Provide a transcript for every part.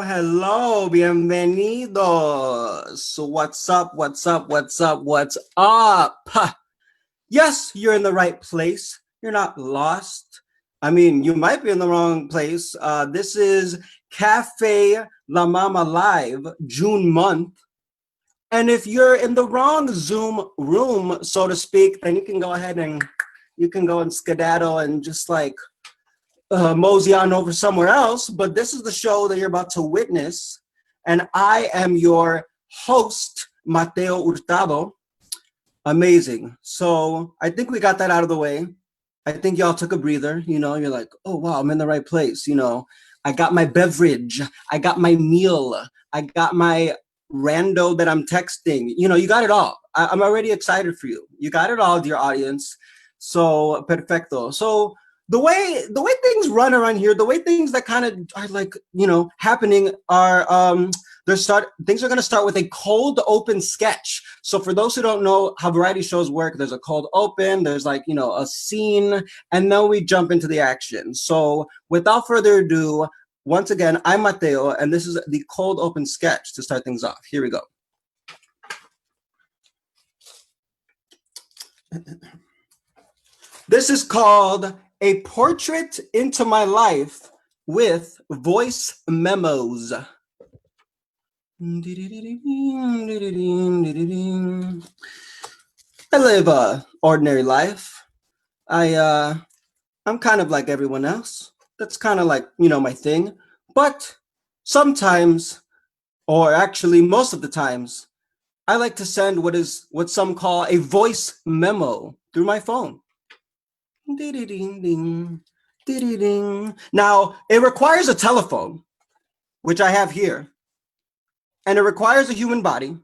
Hello. Bienvenidos. What's up? Yes, you're in the right place. You're not lost. I mean, you might be in the wrong place. This is Café La Mama Live, June month. And if you're in the wrong Zoom room, so to speak, then you can go ahead and you can go and skedaddle and just like mosey on over somewhere else. But this is the show that you're about to witness. And I am your host, Mateo Hurtado. Amazing. So I think we got that out of the way. I think y'all took a breather. You're like, oh, wow, I'm in the right place. I got my beverage. I got my meal. I got my rando that I'm texting. You got it all. I'm already excited for you. You got it all, dear audience. So perfecto. So the way things run around here, the way things that kind of are like, happening are things are going to start with a cold open sketch. So for those who don't know how variety shows work, there's a cold open, there's like, a scene, and then we jump into the action. So without further ado, once again, I'm Mateo, and this is the cold open sketch to start things off. Here we go. This is called A Portrait into My Life with Voice Memos. I live a ordinary life. I'm kind of like everyone else. That's kind of like, my thing. But sometimes, or actually most of the times, I like to send what some call a voice memo through my phone. Now, it requires a telephone, which I have here, and it requires a human body.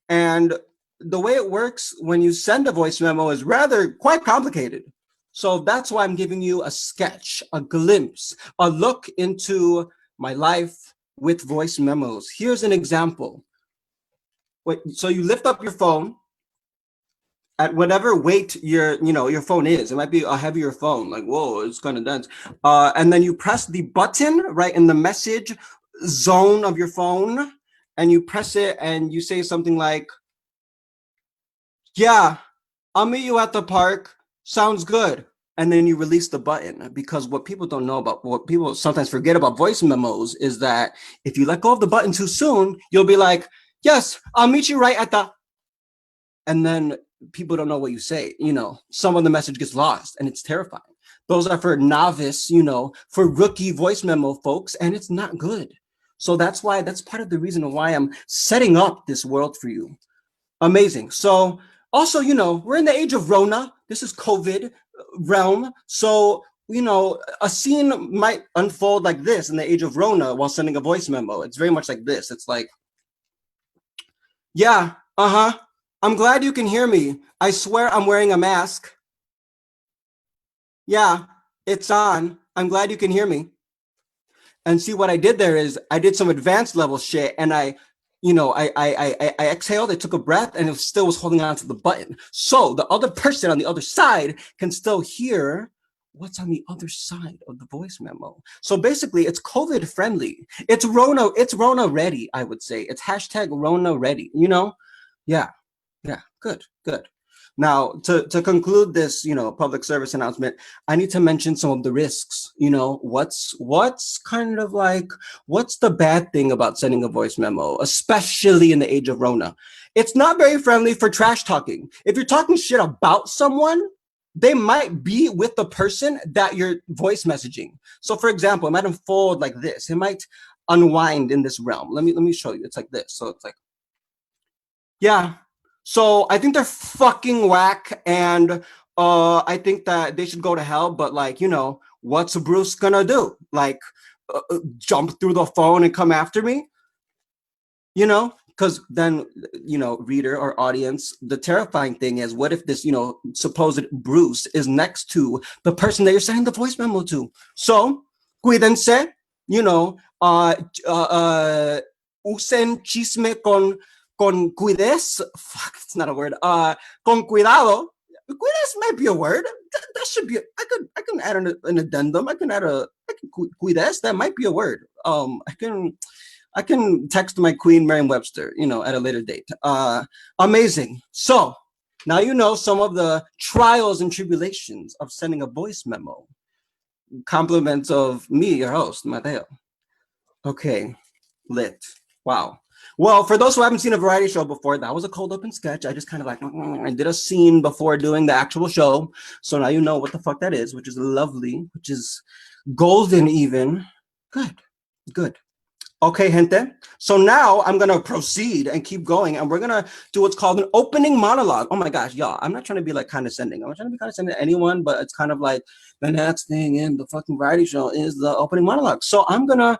And the way it works when you send a voice memo is rather quite complicated. So that's why I'm giving you a sketch, a glimpse, a look into my life with voice memos. Here's an example. So you lift up your phone at whatever weight your phone is. It might be a heavier phone, like, whoa, it's kind of dense. And then you press the button right in the message zone of your phone, and you press it and you say something like, yeah, I'll meet you at the park. Sounds good. And then you release the button, because what people don't know about, what people sometimes forget about voice memos is that if you let go of the button too soon, you'll be like, yes, I'll meet you right at the, and then people don't know what you say. Some of the message gets lost, and it's terrifying. Those are for novice, for rookie voice memo folks, and it's not good. So that's part of the reason why I'm setting up this world for you. Amazing. So also, we're in the age of Rona. This is COVID realm. So, a scene might unfold like this in the age of Rona while sending a voice memo. It's very much like this. It's like, yeah, I'm glad you can hear me. I swear I'm wearing a mask. Yeah, it's on. I'm glad you can hear me. And see, what I did there is I did some advanced level shit, and I exhaled, I took a breath, and it still was holding on to the button. So the other person on the other side can still hear what's on the other side of the voice memo. So basically, it's COVID friendly. It's Rona ready, I would say. It's hashtag Rona ready, Yeah, good. Now, to conclude this, public service announcement, I need to mention some of the risks. What's kind of like, what's the bad thing about sending a voice memo, especially in the age of Rona? It's not very friendly for trash talking. If you're talking shit about someone, they might be with the person that you're voice messaging. So for example, it might unfold like this. It might unwind in this realm. Let me show you. It's like this. So it's like, yeah. So I think they're fucking whack, and I think that they should go to hell. But like, what's Bruce gonna do? Like, jump through the phone and come after me? Because then, reader or audience, the terrifying thing is, what if this, supposed Bruce is next to the person that you're sending the voice memo to? So, cuídense, usen chisme con cuides. Fuck, it's not a word. Con cuidado. Cuides might be a word. That should be. I can add an addendum. I can cuides. That might be a word. I can text my queen Merriam-Webster, at a later date. Amazing. So now you know some of the trials and tribulations of sending a voice memo. Compliments of me, your host, Mateo. Okay, lit. Wow. Well, for those who haven't seen a variety show before, that was a cold open sketch. I just kind of I did a scene before doing the actual show. So now you know what the fuck that is, which is lovely, which is golden even. Good, good. Okay, gente. So now I'm going to proceed and keep going. And we're going to do what's called an opening monologue. Oh my gosh, y'all. I'm not trying to be like condescending. I'm not trying to be condescending to anyone, but it's kind of like the next thing in the fucking variety show is the opening monologue. So I'm going to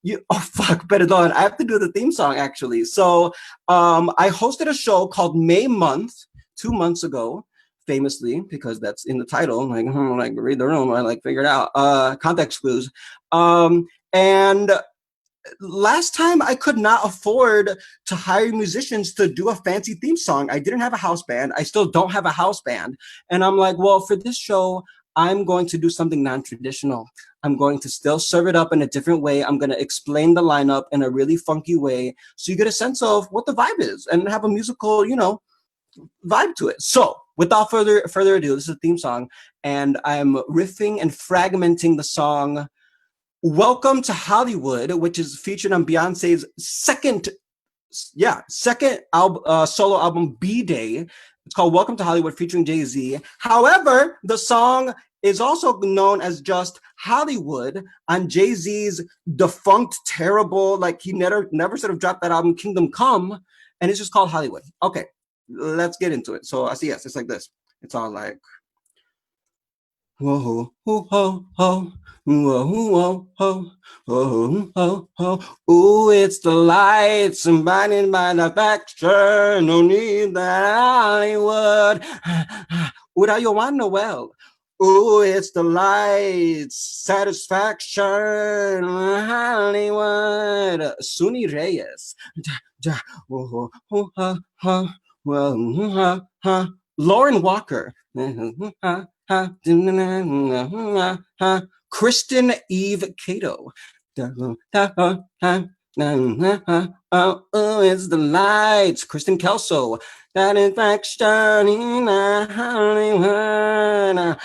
perdón. I have to do the theme song actually. So I hosted a show called May Month 2 months ago, famously, because that's in the title. Like read the room, I figured out context clues. And last time I could not afford to hire musicians to do a fancy theme song. I didn't have a house band. I still don't have a house band. And I'm like, well, for this show, I'm going to do something non-traditional. I'm going to still serve it up in a different way. I'm going to explain the lineup in a really funky way so you get a sense of what the vibe is and have a musical, vibe to it. So without further ado, this is a theme song, and I'm riffing and fragmenting the song Welcome to Hollywood, which is featured on Beyonce's second solo album, B-Day. It's called Welcome to Hollywood featuring Jay-Z. However, the song is also known as just Hollywood on Jay-Z's defunct, terrible, he never sort of dropped that album, Kingdom Come, and it's just called Hollywood. Okay, let's get into it. So I see, yes, it's like this. It's all like, whoa, ho, ho, ho. Whoa, whoa, ho, ho, ho, ho. Ooh, it's the lights and binding manufacture. No need that Hollywood. Urayoán Noel. Ooh, it's the lights, satisfaction, Hollywood. Suni Reyes. Lauren Walker. Christin Eve Cato. Oh, it's the lights. Kristen Kelso. That infection in Hollywood.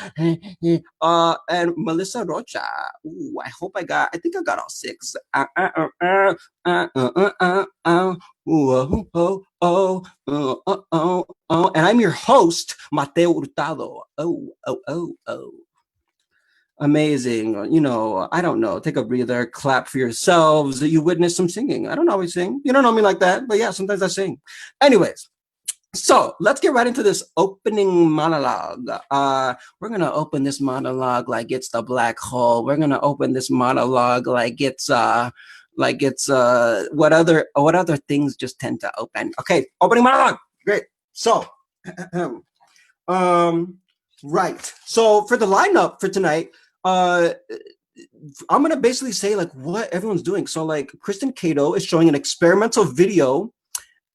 And Melissa Rocha. Ooh, I think I got all six. And I'm your host, Mateo Hurtado. Oh. Amazing. I don't know. Take a breather, clap for yourselves. You witness some singing. I don't always sing. You don't know me like that, but yeah, sometimes I sing. Anyways, so let's get right into this opening monologue. We're going to open this monologue like it's the black hole. We're going to open this monologue like it's what other things just tend to open. Okay, opening monologue. Great. So, right. So for the lineup for tonight, I'm going to basically say what everyone's doing. So Kristen Cato is showing an experimental video,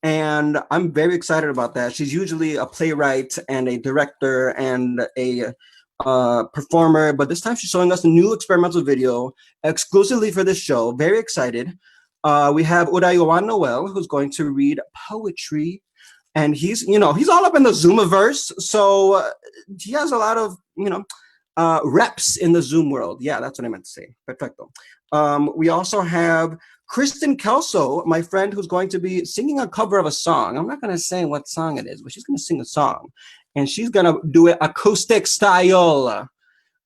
and I'm very excited about that. She's usually a playwright and a director and a performer, but this time she's showing us a new experimental video exclusively for this show. Very excited. We have Urayoán Noel, who's going to read poetry, and he's all up in the Zoomiverse, so he has a lot of reps in the Zoom world. Yeah, that's what I meant to say. Perfecto. We also have Kristen Kelso, my friend, who's going to be singing a cover of a song. I'm not going to say what song it is, but she's going to sing a song, and she's going to do it acoustic style.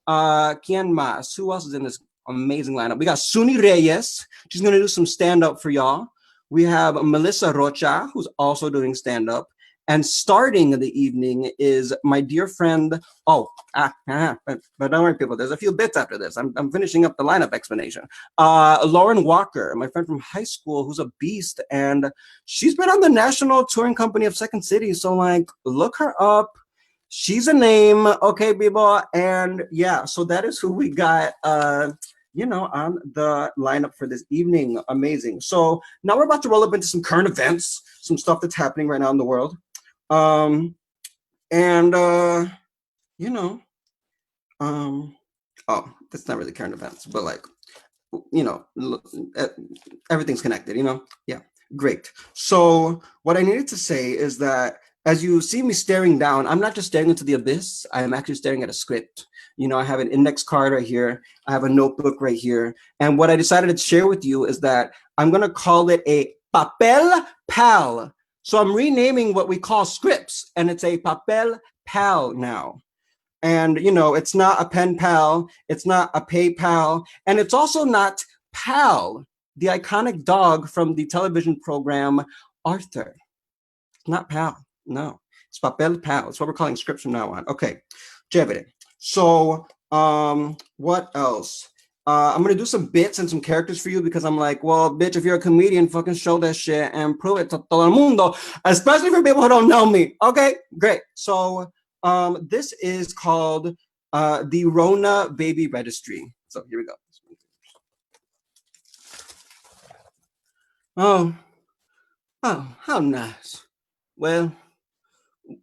¿Quién más? Who else is in this amazing lineup? We got Suni Reyes. She's going to do some stand-up for y'all. We have Melissa Rocha, who's also doing stand-up. And starting the evening is my dear friend. But don't worry, people. There's a few bits after this. I'm finishing up the lineup explanation. Lauren Walker, my friend from high school, who's a beast, and she's been on the national touring company of Second City. So look her up. She's a name, okay, people. And yeah, so that is who we got. On the lineup for this evening. Amazing. So now we're about to roll up into some current events, some stuff that's happening right now in the world. And you know, oh, that's not really current events, but like, you know, everything's connected, you know? Yeah, great. So what I needed to say is that as you see me staring down, I'm not just staring into the abyss, I am actually staring at a script. You know, I have an index card right here, I have a notebook right here, and what I decided to share with you is that I'm gonna call it a papel pal. So I'm renaming what we call scripts, and it's a papel pal now. And, you know, it's not a pen pal, it's not a PayPal, and it's also not Pal, the iconic dog from the television program Arthur. It's not Pal, no. It's Papel Pal. It's what we're calling scripts from now on. Okay, chévere. So, what else? I'm gonna do some bits and some characters for you because I'm like, well, bitch, if you're a comedian, fucking show that shit and prove it to todo el mundo, especially for people who don't know me. Okay, great. So, this is called the Rona Baby Registry. So here we go. Oh, oh, how nice. Well,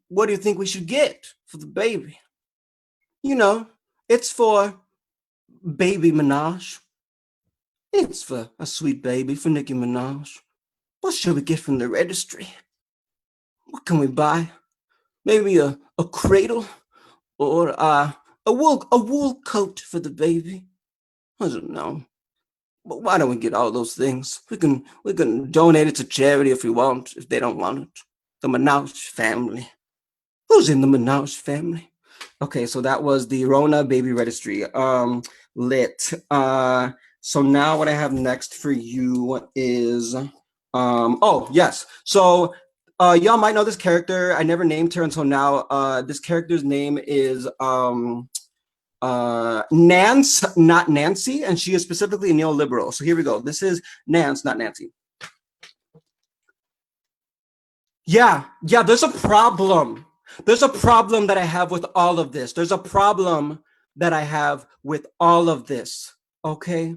what do you think we should get for the baby? You know, it's for baby Minaj. It's for a sweet baby for Nicki Minaj. What should we get from the registry? What can we buy? Maybe a cradle or a wool coat for the baby. I don't know. But why don't we get all those things? We can donate it to charity if we want, if they don't want it. The Minaj family. Who's in the Minaj family? Okay, so that was the Rona Baby Registry. Lit. So now what I have next for you is oh yes. So y'all might know this character. I never named her until now. This character's name is Nance, not Nancy, and she is specifically a neoliberal. So here we go. This is Nance, not Nancy. Yeah, there's a problem. There's a problem that I have with all of this. There's a problem that I have with all of this. Okay?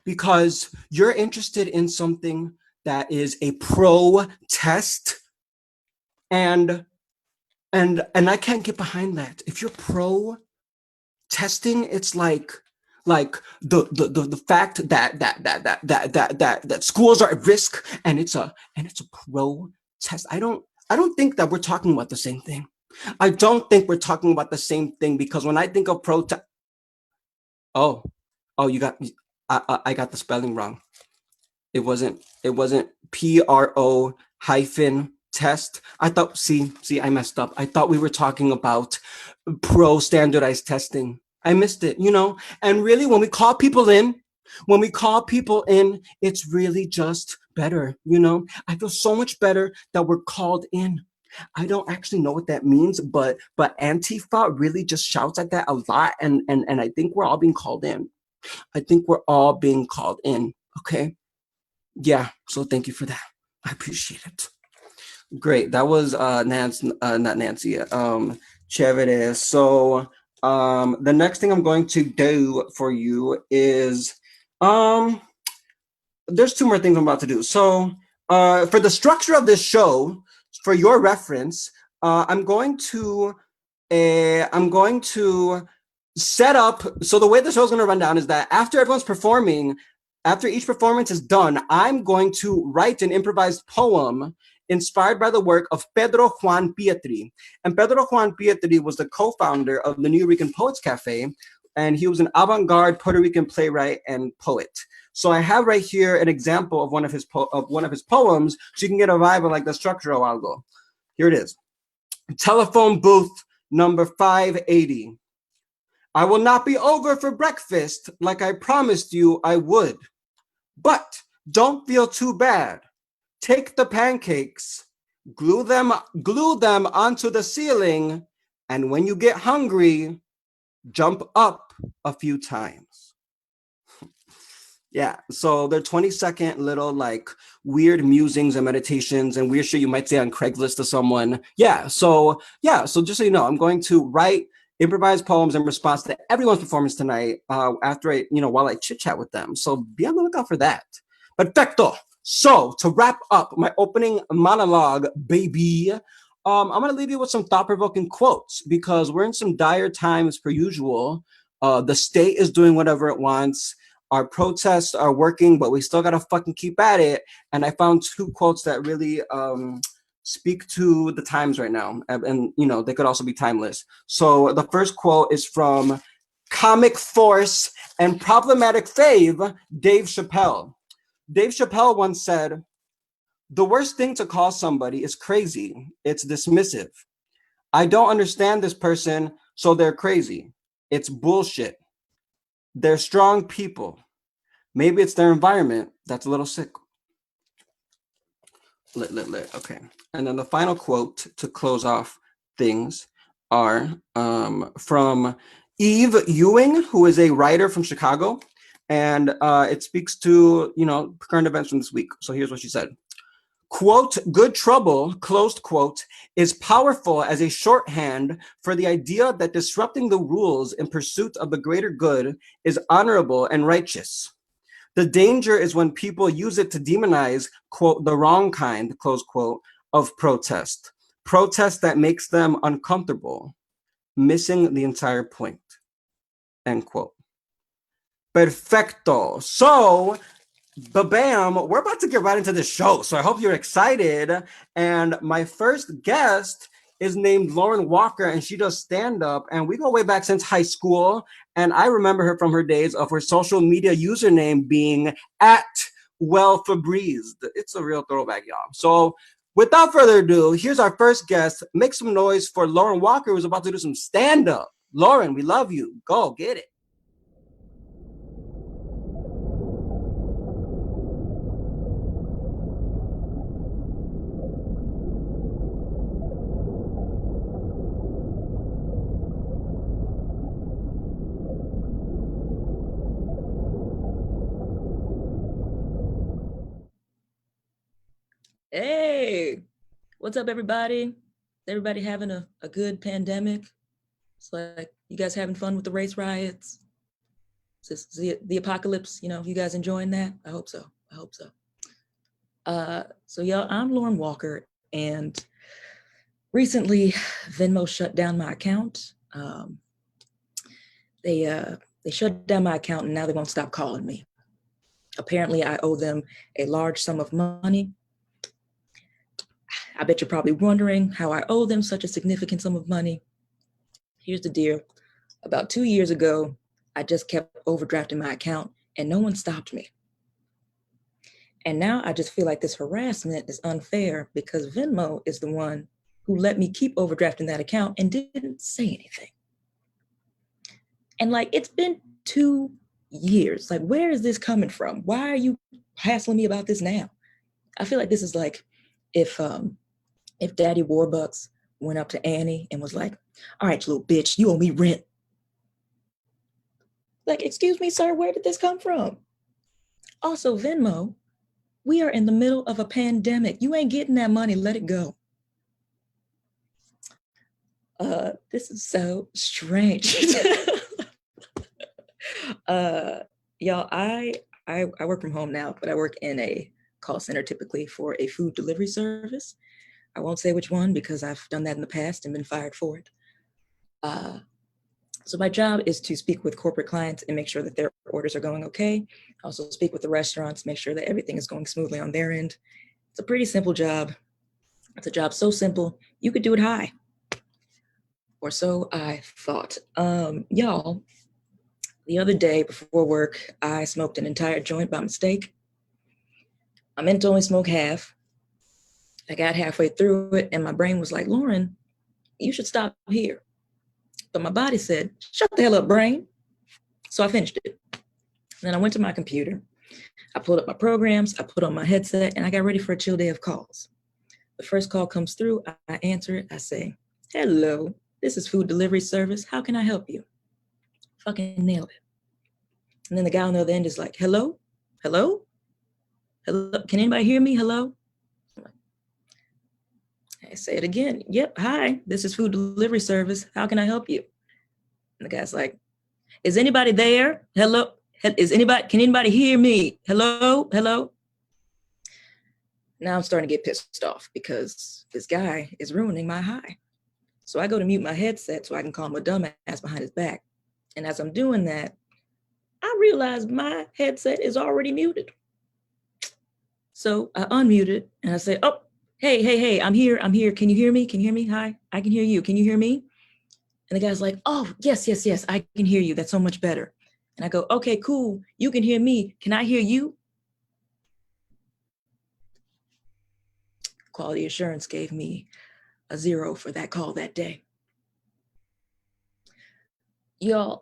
Because you're interested in something that is a pro-test, and I can't get behind that. If you're pro testing, it's like the fact that schools are at risk, and it's a pro test. I don't think that we're talking about the same thing. I don't think we're talking about the same thing, because when I think of protest, oh, you got, I got the spelling wrong. It wasn't pro hyphen test. I thought, see, I messed up. I thought we were talking about pro standardized testing. I missed it, you know? And really, when we call people in, it's really just better, you know? I feel so much better that we're called in. I don't actually know what that means, but Antifa really just shouts at that a lot, and I think we're all being called in. I think we're all being called in, okay? Yeah, so thank you for that. I appreciate it. Great. That was Nancy, not Nancy. Chévere. So the next thing I'm going to do for you is there's two more things I'm about to do. So for the structure of this show, for your reference, I'm going to set up. So the way the show's going to run down is that after everyone's performing, after each performance is done, I'm going to write an improvised poem inspired by the work of Pedro Juan Pietri. And Pedro Juan Pietri was the co-founder of the New Rican Poets Café, and he was an avant-garde Puerto Rican playwright and poet. So I have right here an example of one of his poems, so you can get a vibe of like the structure of algo. Here it is. Telephone booth number 580. I will not be over for breakfast like I promised you I would. But don't feel too bad. Take the pancakes, glue them onto the ceiling, and when you get hungry, jump up a few times. Yeah, so they're 20-second little like weird musings and meditations and weird shit you might say on Craigslist to someone. So just so you know, I'm going to write improvised poems in response to everyone's performance tonight after while I chit chat with them. So be on the lookout for that. Perfecto. So to wrap up my opening monologue, baby, I'm going to leave you with some thought-provoking quotes because we're in some dire times per usual. The state is doing whatever it wants. Our protests are working, but we still got to fucking keep at it. And I found two quotes that really speak to the times right now. And, you know, they could also be timeless. So the first quote is from comic force and problematic fave, Dave Chappelle. Dave Chappelle once said, "The worst thing to call somebody is crazy. It's dismissive. I don't understand this person, so they're crazy. It's bullshit. They're strong people. Maybe it's their environment that's a little sick." Lit. Okay. And then the final quote to close off things are from Eve Ewing, who is a writer from Chicago. And it speaks to, you know, current events from this week. So here's what she said. Quote, "Good trouble," closed quote, "is powerful as a shorthand for the idea that disrupting the rules in pursuit of the greater good is honorable and righteous. The danger is when people use it to demonize, quote, the wrong kind, close quote, of protest that makes them uncomfortable, missing the entire point," end quote. Perfecto. So, bam, we're about to get right into the show. So I hope you're excited. And my first guest is named Lauren Walker, and she does stand-up. And we go way back since high school. And I remember her from her days of her social media username being @WellFabrized. It's a real throwback, y'all. So without further ado, here's our first guest. Make some noise for Lauren Walker, who's about to do some stand-up. Lauren, we love you. Go, get it. Hey, what's up, everybody? Everybody having a good pandemic? It's like, you guys having fun with the race riots? Is this the apocalypse? You know, you guys enjoying that? I hope so. So y'all, I'm Lauren Walker, and recently Venmo shut down my account. They shut down my account, and now they won't stop calling me. Apparently, I owe them a large sum of money. I bet you're probably wondering how I owe them such a significant sum of money. Here's the deal. About 2 years ago, I just kept overdrafting my account and no one stopped me. And now I just feel like this harassment is unfair because Venmo is the one who let me keep overdrafting that account and didn't say anything. And like, it's been 2 years. Like, where is this coming from? Why are you hassling me about this now? I feel like this is like if Daddy Warbucks went up to Annie and was like, "All right, you little bitch, you owe me rent." Like, excuse me, sir, where did this come from? Also, Venmo, we are in the middle of a pandemic. You ain't getting that money, let it go. This is so strange. Y'all, I work from home now, but I work in a call center typically for a food delivery service. I won't say which one because I've done that in the past and been fired for it. So my job is to speak with corporate clients and make sure that their orders are going okay. I also speak with the restaurants, make sure that everything is going smoothly on their end. It's a pretty simple job. It's a job so simple, you could do it high. Or so I thought. Y'all, the other day before work, I smoked an entire joint by mistake. I meant to only smoke half. I got halfway through it and my brain was like, "Lauren, you should stop here." But my body said, "Shut the hell up, brain." So I finished it. And then I went to my computer. I pulled up my programs, I put on my headset, and I got ready for a chill day of calls. The first call comes through, I answer it, I say, "Hello, this is food delivery service. How can I help you?" Fucking nailed it. And then the guy on the other end is like, "Hello? Hello? Hello? Can anybody hear me? Hello?" I say it again. "Yep, hi, this is food delivery service. How can I help you?" And the guy's like, "Is anybody there? Hello? Can anybody hear me? Hello? Hello?" Now I'm starting to get pissed off because this guy is ruining my high. So I go to mute my headset so I can call him a dumbass behind his back. And as I'm doing that, I realize my headset is already muted. So I unmute it and I say, oh, hey, I'm here. Can you hear me? Can you hear me? Hi, I can hear you. Can you hear me? And the guy's like, oh, yes, I can hear you. That's so much better. And I go, okay, cool. You can hear me. Can I hear you? Quality assurance gave me a 0 for that call that day. Y'all,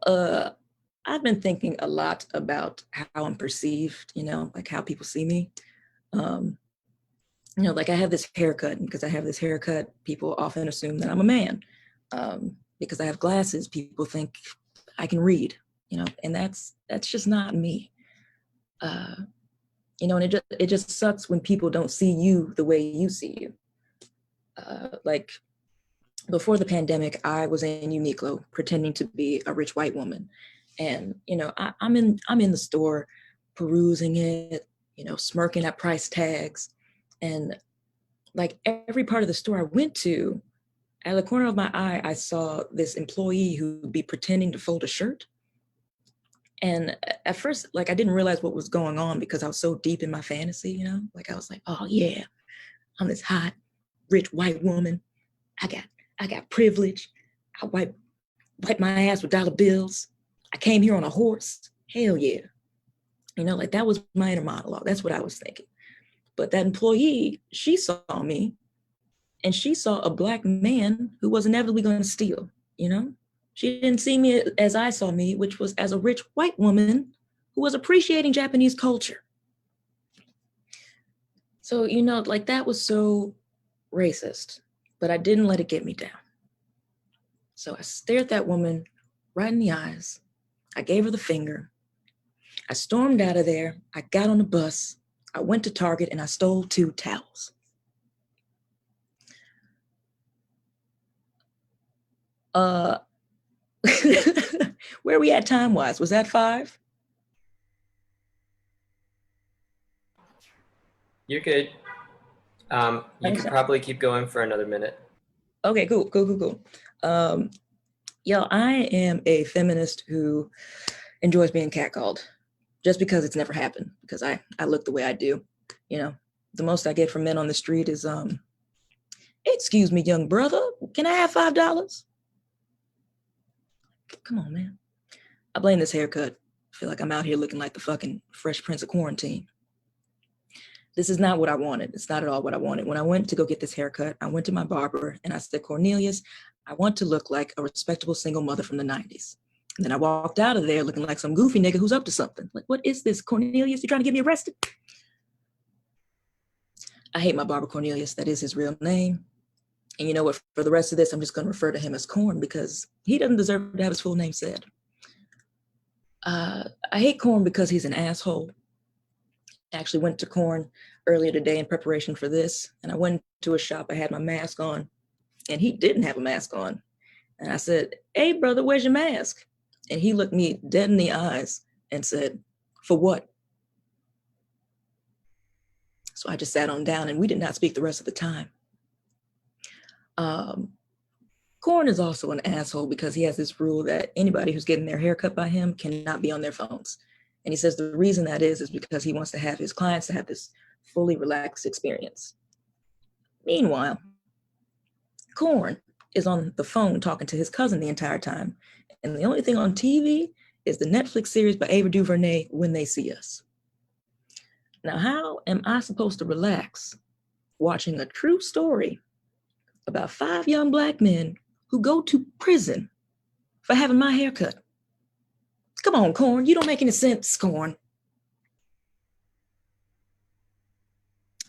I've been thinking a lot about how I'm perceived, like how people see me. Like I have this haircut, and because I have this haircut, people often assume that I'm a man. Because I have glasses, people think I can read, and that's just not me. And it just sucks when people don't see you the way you see you. Like before the pandemic, I was in Uniqlo pretending to be a rich white woman. And, I'm in the store perusing it, smirking at price tags. And like every part of the store I went to, at the corner of my eye, I saw this employee who would be pretending to fold a shirt. And at first, like I didn't realize what was going on because I was so deep in my fantasy, like I was like, oh yeah, I'm this hot, rich white woman. I got privilege. I wipe my ass with dollar bills. I came here on a horse. Hell yeah. Like that was my inner monologue. That's what I was thinking. But that employee, she saw me and she saw a Black man who was inevitably going to steal, She didn't see me as I saw me, which was as a rich white woman who was appreciating Japanese culture. So, like that was so racist, but I didn't let it get me down. So I stared that woman right in the eyes. I gave her the finger. I stormed out of there. I got on the bus. I went to Target and I stole 2 towels. Where are we at time-wise? Was that 5? You're good. You could probably keep going for another minute. Okay, cool. I am a feminist who enjoys being catcalled just because it's never happened, because I look the way I do. The most I get from men on the street is, excuse me, young brother, can I have $5? Come on, man. I blame this haircut. I feel like I'm out here looking like the fucking Fresh Prince of Quarantine. This is not what I wanted. It's not at all what I wanted. When I went to go get this haircut, I went to my barber and I said, Cornelius, I want to look like a respectable single mother from the 90s. And then I walked out of there looking like some goofy nigga who's up to something. Like, what is this, Cornelius? You trying to get me arrested? I hate my barber, Cornelius. That is his real name. And you know what? For the rest of this, I'm just going to refer to him as Corn because he doesn't deserve to have his full name said. I hate Corn because he's an asshole. I actually went to Corn earlier today in preparation for this, and I went to a shop. I had my mask on, and he didn't have a mask on. And I said, hey, brother, where's your mask? And he looked me dead in the eyes and said, for what? So I just sat on down, and we did not speak the rest of the time. Corn is also an asshole because he has this rule that anybody who's getting their hair cut by him cannot be on their phones. And he says the reason that is because he wants to have his clients to have this fully relaxed experience. Meanwhile, Corn is on the phone talking to his cousin the entire time. And the only thing on TV is the Netflix series by Ava DuVernay, When They See Us. Now, how am I supposed to relax watching a true story about 5 young Black men who go to prison for having my hair cut? Come on, Corn. You don't make any sense, Corn.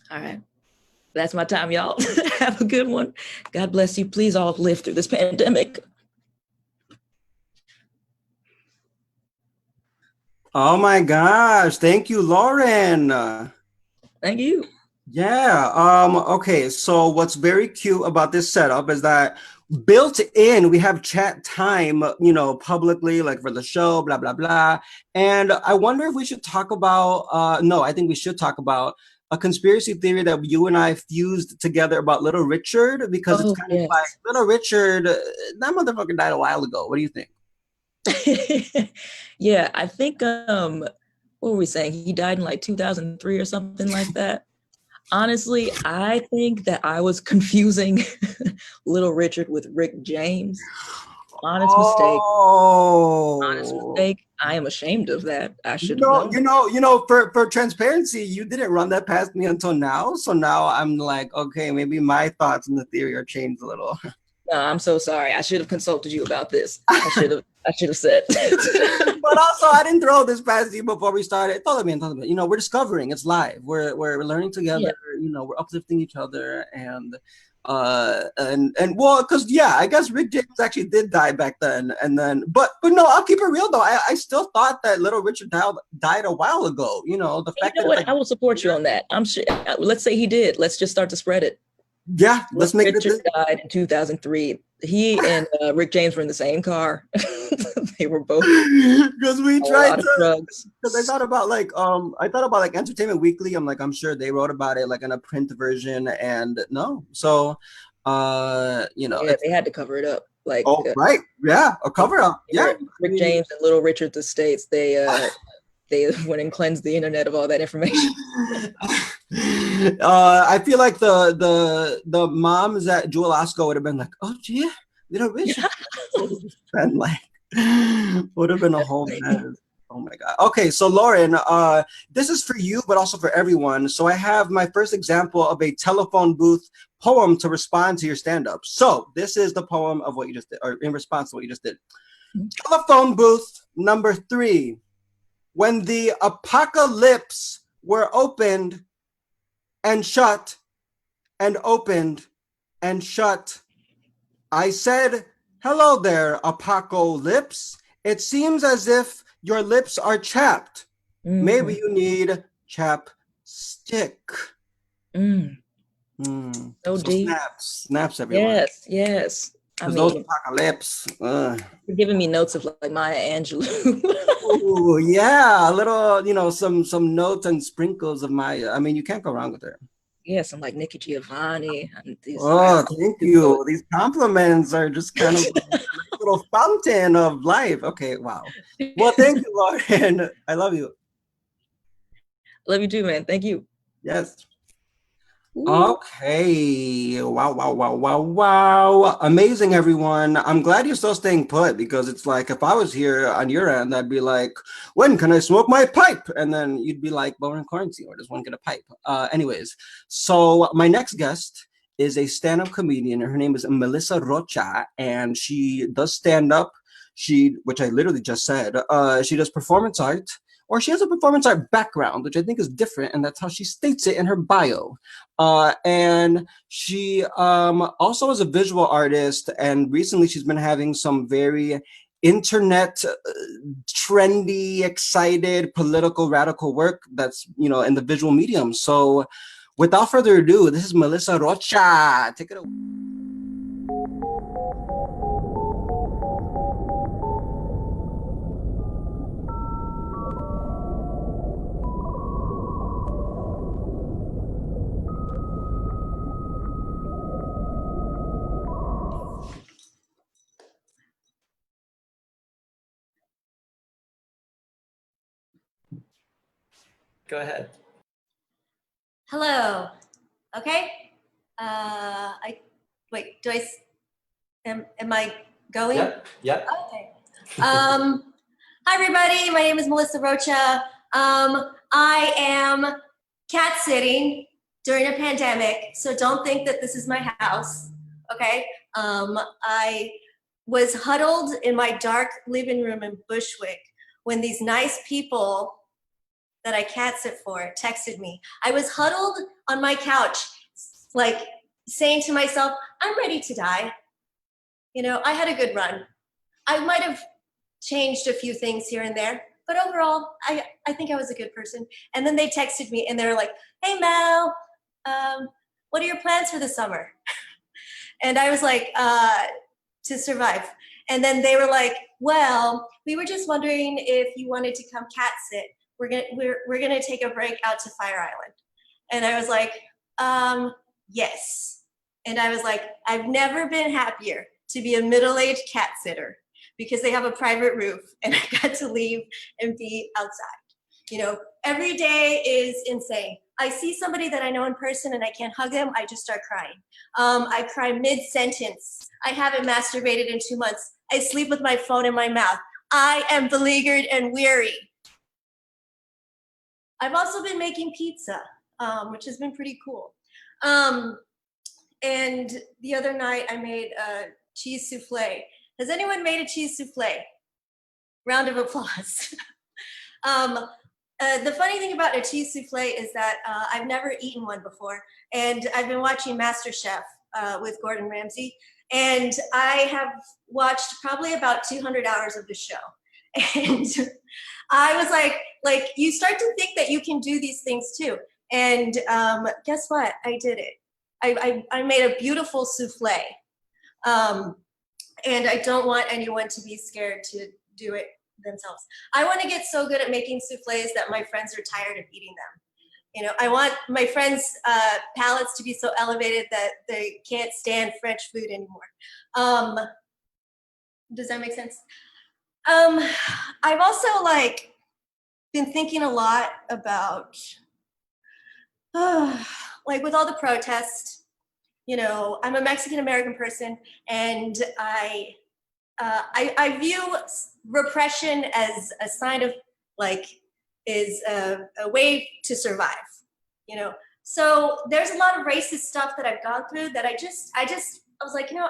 All right. That's my time, y'all. Have a good one. God bless you. Please all live through this pandemic. Oh my gosh. Thank you, Lauren. Thank you. Yeah. Okay. So what's very cute about this setup is that built in, we have chat time, publicly, like for the show, blah, blah, blah. And I wonder if we should talk about, no, I think we should talk about a conspiracy theory that you and I fused together about Little Richard, because it's kind of like Little Richard, that motherfucker died a while ago. What do you think? Yeah, I think what were we saying? He died in like 2003 or something like that. Honestly, I think that I was confusing Little Richard with Rick James. Honest mistake. Honest mistake. I am ashamed of that. I should have known. For transparency, you didn't run that past me until now. So now I'm like, okay, maybe my thoughts on the theory are changed a little. No, I'm so sorry. I should have consulted you about this. I should have said. But also, I didn't throw this past you before we started. You know, we're discovering. It's live. We're learning together. Yeah. You know, we're uplifting each other, and well, because I guess Rick James actually did die back then, and then but no, I'll keep it real though. I still thought that Little Richard died a while ago. You know, the fact that I will support you on that. I'm sure. Let's say he did. Let's just start to spread it. Yeah, let's make Richard died in 2003. He and Rick James were in the same car. They were both because we tried to drugs. Because I thought about like Entertainment Weekly. I'm sure they wrote about it like in a print version, and no, so they had to cover it up. Like right, yeah, a cover up. Yeah, Rick James and Little Richard's estates. They went and cleansed the internet of all that information. I feel like the moms at Jewel Osco would have been like, oh gee, Little Richard, and like would have been a whole mess. Oh my God. Okay, so Lauren, this is for you, but also for everyone. So I have my first example of a telephone booth poem to respond to your stand-up. So this is the poem of what you just did, or in response to what you just did. Mm-hmm. Telephone booth number 3. When the apocalypse were opened and shut and opened and shut, I said, hello there, apocalypse. It seems as if your lips are chapped. Mm-hmm. Maybe you need chapstick. So deep. Snaps everyone. Yes. I mean, those apocalypse. You're giving me notes of like Maya Angelou. Oh yeah, a little, some notes and sprinkles of Maya. I mean, you can't go wrong with her. Yeah, some like Nikki Giovanni. And thank you. These compliments are just kind of a little fountain of life. Okay, wow. Well, thank you, Lauren. I love you. Love you too, man. Thank you. Yes. Ooh. Okay. Wow. Amazing, everyone. I'm glad you're still staying put, because it's like, if I was here on your end, I'd be like, when can I smoke my pipe? And then you'd be like, well, we're in quarantine, or does one get a pipe? Anyways, so my next guest is a stand-up comedian. Her name is Melissa Rocha, and she does stand-up. Which I literally just said, she does performance art, or she has a performance art background, which I think is different, and that's how she states it in her bio. And she also is a visual artist, and recently she's been having some very internet trendy, excited, political, radical work that's, in the visual medium. So without further ado, this is Melissa Rocha. Take it away. Go ahead. Hello. Okay. Am I going? Yep. Okay. Hi everybody. My name is Melissa Rocha. I am cat sitting during a pandemic, so don't think that this is my house. Okay. I was huddled in my dark living room in Bushwick when these nice people that I cat sit for texted me. I was huddled on my couch, like saying to myself, I'm ready to die. I had a good run. I might have changed a few things here and there, but overall, I think I was a good person. And then they texted me and they were like, hey Mel, what are your plans for the summer? And I was like, to survive. And then they were like, well, we were just wondering if you wanted to come cat sit. We're gonna take a break out to Fire Island. And I was like, yes. And I was like, I've never been happier to be a middle-aged cat sitter because they have a private roof and I got to leave and be outside. You know, every day is insane. I see somebody that I know in person and I can't hug them, I just start crying. I cry mid-sentence. I haven't masturbated in 2 months. I sleep with my phone in my mouth. I am beleaguered and weary. I've also been making pizza, which has been pretty cool. And the other night I made a cheese souffle. Has anyone made a cheese souffle? Round of applause. The funny thing about a cheese souffle is that I've never eaten one before, and I've been watching MasterChef with Gordon Ramsay, and I have watched probably about 200 hours of the show. And I was like, you start to think that you can do these things too. And guess what? I did it. I made a beautiful souffle. And I don't want anyone to be scared to do it themselves. I want to get so good at making souffles that my friends are tired of eating them. You know, I want my friends' palates to be so elevated that they can't stand French food anymore. Does that make sense? I've also been thinking a lot about like with all the protests, you know, I'm a Mexican American person, and I view repression as a sign of is a way to survive, you know. So there's a lot of racist stuff that I've gone through that I was like, you know,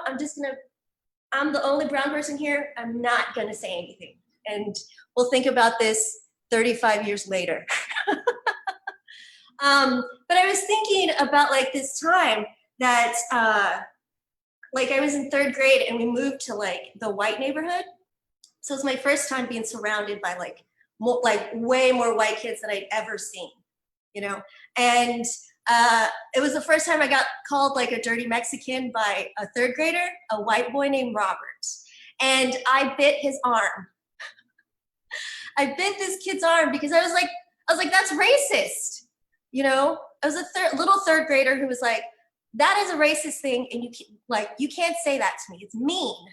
I'm the only brown person here. I'm not gonna say anything, and we'll think about this 35 years later. But I was thinking about this time that I was in 3rd grade and we moved to the white neighborhood. So it was my first time being surrounded by way more white kids than I'd ever seen, you know? And it was the first time I got called a dirty Mexican by a 3rd grader, a white boy named Robert. And I bit his arm. I bit this kid's arm because I was like, that's racist. You know, I was a little 3rd grader who was like, that is a racist thing, and you can't say that to me. It's mean.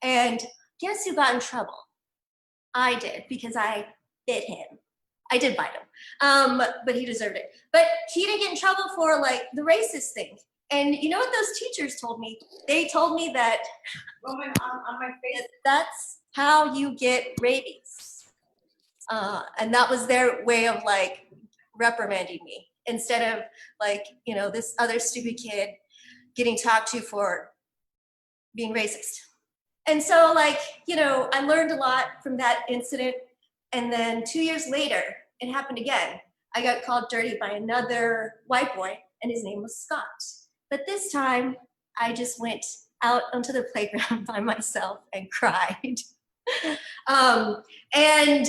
And guess who got in trouble? I did, because I bit him. I did bite him, but he deserved it. But he didn't get in trouble for the racist thing. And you know what those teachers told me? They told me that on my face, that's how you get rabies. And that was their way of reprimanding me, instead of you know, this other stupid kid getting talked to for being racist. And so you know, I learned a lot from that incident. And then 2 years later, it happened again. I got called dirty by another white boy, and his name was Scott. But this time I just went out onto the playground by myself and cried. And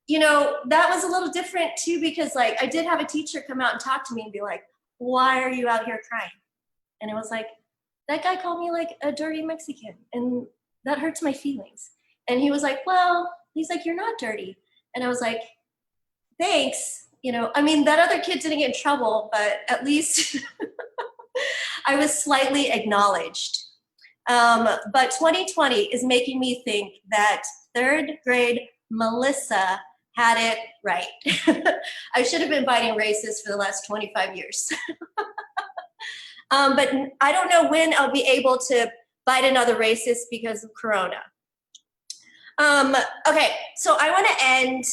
you know, that was a little different too, because I did have a teacher come out and talk to me and be like, why are you out here crying? And it was like, that guy called me a dirty Mexican, and that hurts my feelings. And he was like, well, he's like, you're not dirty. And I was like, thanks. You know, I mean, that other kid didn't get in trouble, but at least I was slightly acknowledged. But 2020 is making me think that 3rd grade Melissa had it right. I should have been biting racists for the last 25 years. But I don't know when I'll be able to bite another racist because of Corona. Okay, so I want to end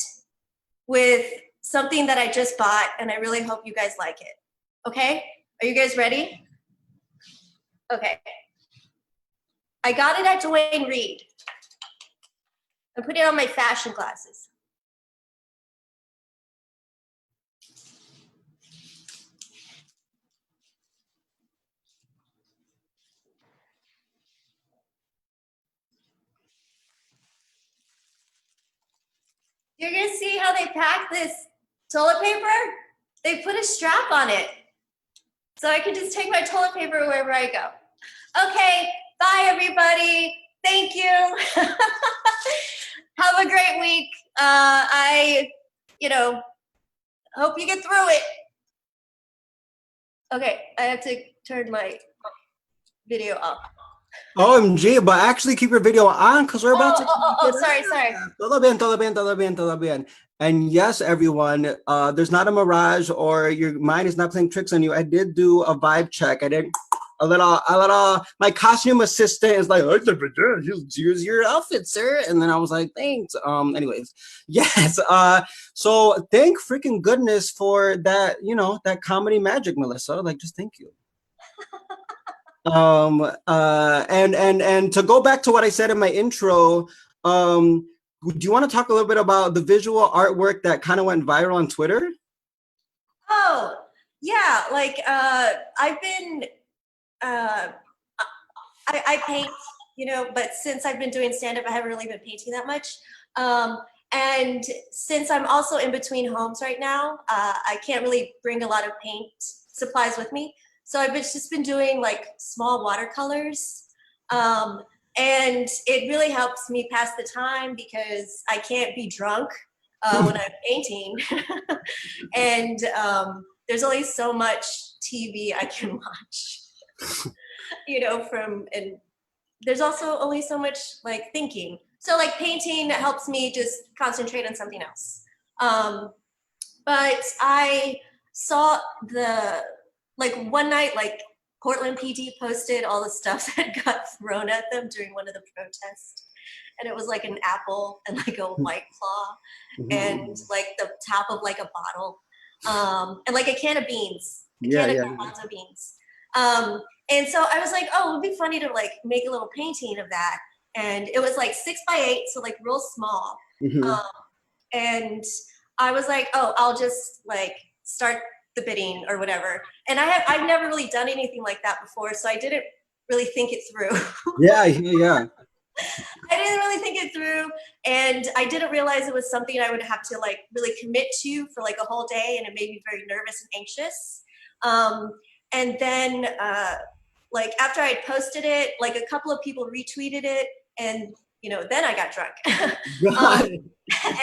with something that I just bought, and I really hope you guys like it. Okay, are you guys ready? Okay. I got it at Dwayne Reed. I put it on my fashion glasses. You're gonna see how they pack this toilet paper? They put a strap on it. So I can just take my toilet paper wherever I go. Okay, bye everybody. Thank you. Have a great week. I hope you get through it. Okay, I have to turn my video off. OMG, but actually keep your video on because we're about to. Sorry. Todo bien, todo bien, todo bien, todo bien. And yes, everyone, there's not a mirage or your mind is not playing tricks on you. I did do a vibe check. I did a little, my costume assistant is like, here's your outfit, sir. And then I was like, thanks. Anyways, yes. So thank freaking goodness for that, that comedy magic, Melissa. Like, just thank you. And to go back to what I said in my intro, do you want to talk a little bit about the visual artwork that kind of went viral on Twitter? Oh, yeah. Like, I've been, I paint, but since I've been doing stand-up, I haven't really been painting that much. And since I'm also in between homes right now, I can't really bring a lot of paint supplies with me. So I've just been doing like small watercolors. And it really helps me pass the time because I can't be drunk when I'm painting. And there's only so much TV I can watch, and there's also only so much like thinking. So like painting helps me just concentrate on something else. But I saw one night, like Portland PD posted all the stuff that got thrown at them during one of the protests. And it was like an apple and like a White Claw and like the top of like a bottle and like a can of beans, garbanzo beans. And so I was like, oh, it would be funny to like make a little painting of that. And it was like 6x8, so like real small. And I was like, oh, I'll just like start the bidding or whatever. And I've never really done anything like that before, so I didn't really think it through. Yeah. I didn't really think it through, and I didn't realize it was something I would have to like really commit to for like a whole day, and it made me very nervous and anxious. And then like after I posted it, like a couple of people retweeted it, and then I got drunk.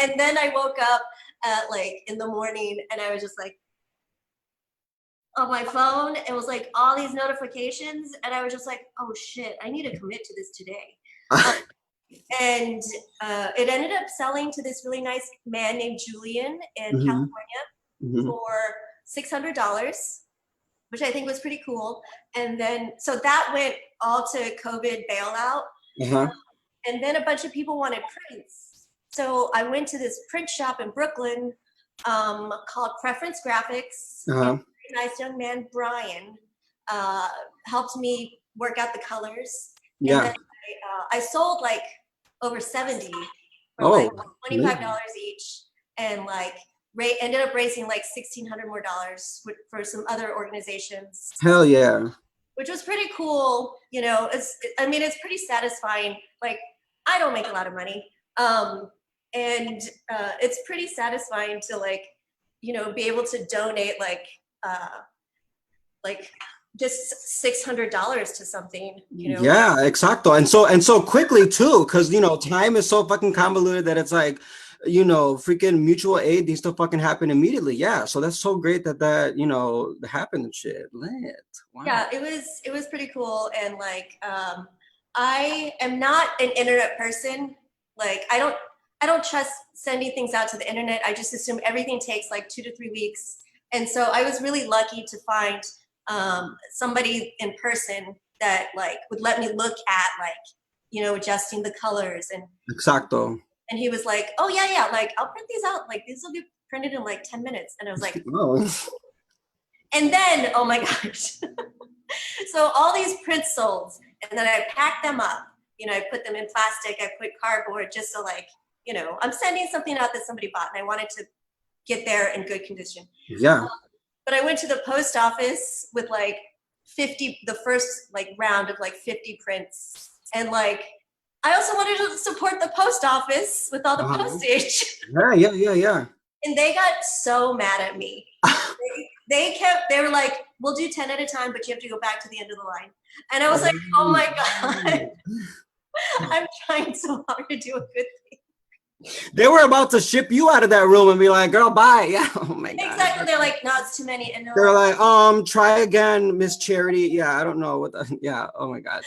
And then I woke up at like in the morning, and I was just like on my phone. It was like all these notifications, and I was just like, oh shit, I need to commit to this today. And it ended up selling to this really nice man named Julian in California for $600, which I think was pretty cool. And then, so that went all to COVID bailout. And then a bunch of people wanted prints. So I went to this print shop in Brooklyn called Preference Graphics. And a nice young man, Brian, helped me work out the colors. And then I sold like over 70 for like $25 each, and like ended up raising like $1,600 more for some other organizations. Hell yeah. Which was pretty cool. It's pretty satisfying. Like, I don't make a lot of money. And it's pretty satisfying to like, be able to donate like just $600 to something, Yeah, exacto. And so quickly too, because time is so fucking convoluted that it's like, freaking mutual aid needs to fucking happen immediately. Yeah, so that's so great that happened and shit. Lit. Wow. Yeah, it was pretty cool. And like I am not an internet person. Like I don't trust sending things out to the internet. I just assume everything takes like 2 to 3 weeks. And so I was really lucky to find somebody in person that like would let me look at like, adjusting the colors and exacto. And he was like, oh yeah, like I'll print these out. Like these will be printed in like 10 minutes. And I was like, oh. And then, oh my gosh. So all these prints sold, and then I packed them up. I put them in plastic, I put cardboard just so like, I'm sending something out that somebody bought, and I wanted to get there in good condition. Yeah. But I went to the post office with like 50, the first like round of like 50 prints. And like, I also wanted to support the post office with all the postage. Yeah. And they got so mad at me. They were like, we'll do 10 at a time, but you have to go back to the end of the line. And I was like, oh my God. I'm trying so hard to do a good thing. They were about to ship you out of that room and be like, girl, bye. Yeah. Oh my God. Exactly. They're like, no, it's too many. And They're like, try again, Miss Charity. Yeah, I don't know what yeah, oh my God.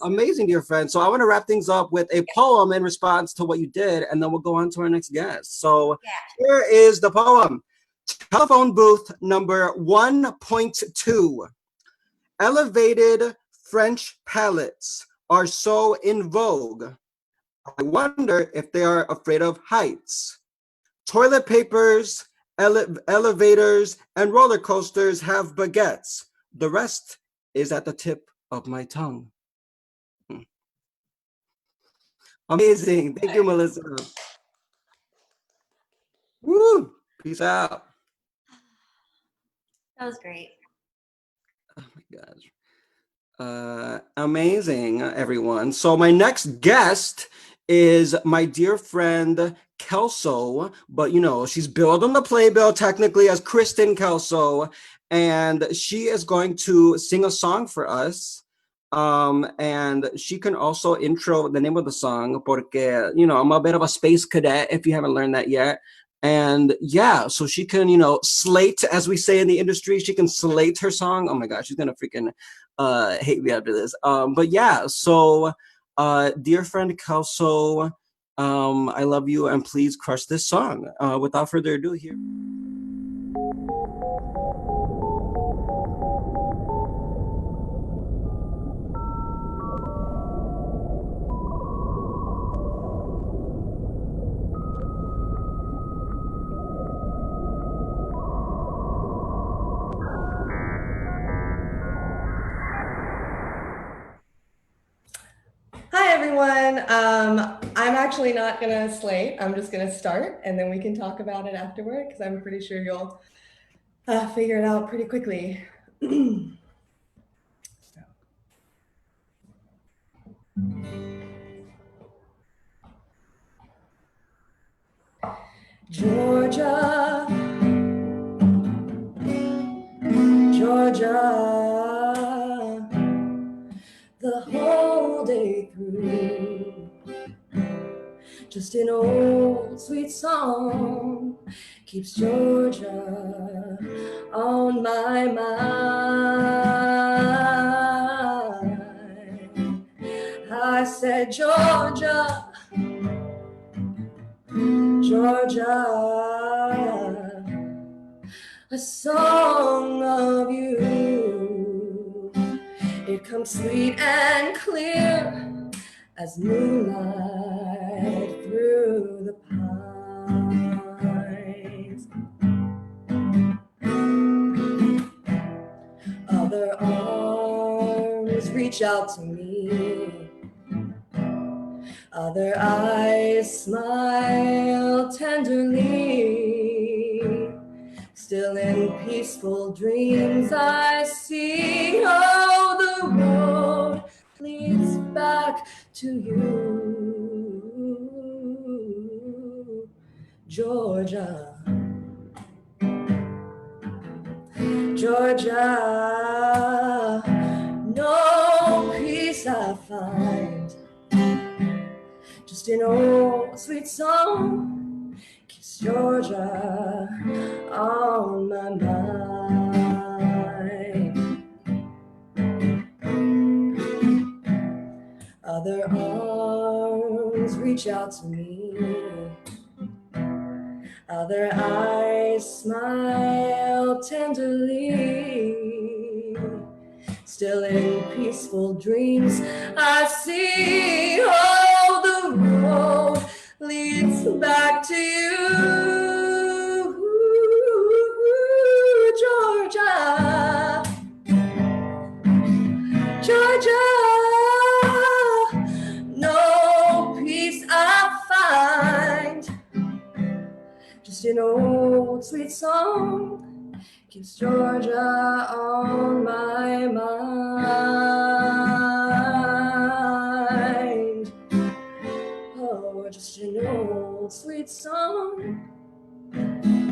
Amazing, dear friend. So I want to wrap things up with a poem in response to what you did, and then we'll go on to our next guest. So here is the poem. Telephone booth number 1.2. Elevated French palates are so in vogue. I wonder if they are afraid of heights. Toilet papers, elevators, and roller coasters have baguettes. The rest is at the tip of my tongue. Amazing. Thank you, Melissa. Woo! Peace out. that was great. Oh my gosh. Amazing, everyone. So my next guest is my dear friend Kelso, but you know, she's billed on the playbill technically as Kristen Kelso, and she is going to sing a song for us. And she can also intro the name of the song, porque, you know, I'm a bit of a space cadet if you haven't learned that yet. And yeah, so she can, you know, slate, as we say in the industry, she can slate her song. Oh my gosh, she's gonna freaking hate me after this. But yeah, so dear friend Kelso, I love you, and please crush this song. Without further ado, here. Hi everyone. I'm actually not gonna slate. I'm just gonna start, and then we can talk about it afterward because I'm pretty sure you'll figure it out pretty quickly. Georgia, Georgia, the whole day through, just an old sweet song keeps Georgia on my mind. I said, Georgia, Georgia, a song of you. It comes sweet and clear as moonlight through the pines. Other arms reach out to me. Other eyes smile tenderly. Still in peaceful dreams I see, oh, the road leads back to you, Georgia. Georgia, no peace I find. Just an old sweet song keeps Georgia on my mind. Other arms reach out to me. Other eyes smile tenderly. Still in peaceful dreams I see, oh, the road leads back to you, Georgia, Georgia. No peace I find. Just an old sweet song keeps Georgia on my mind. Oh, just an old sweet song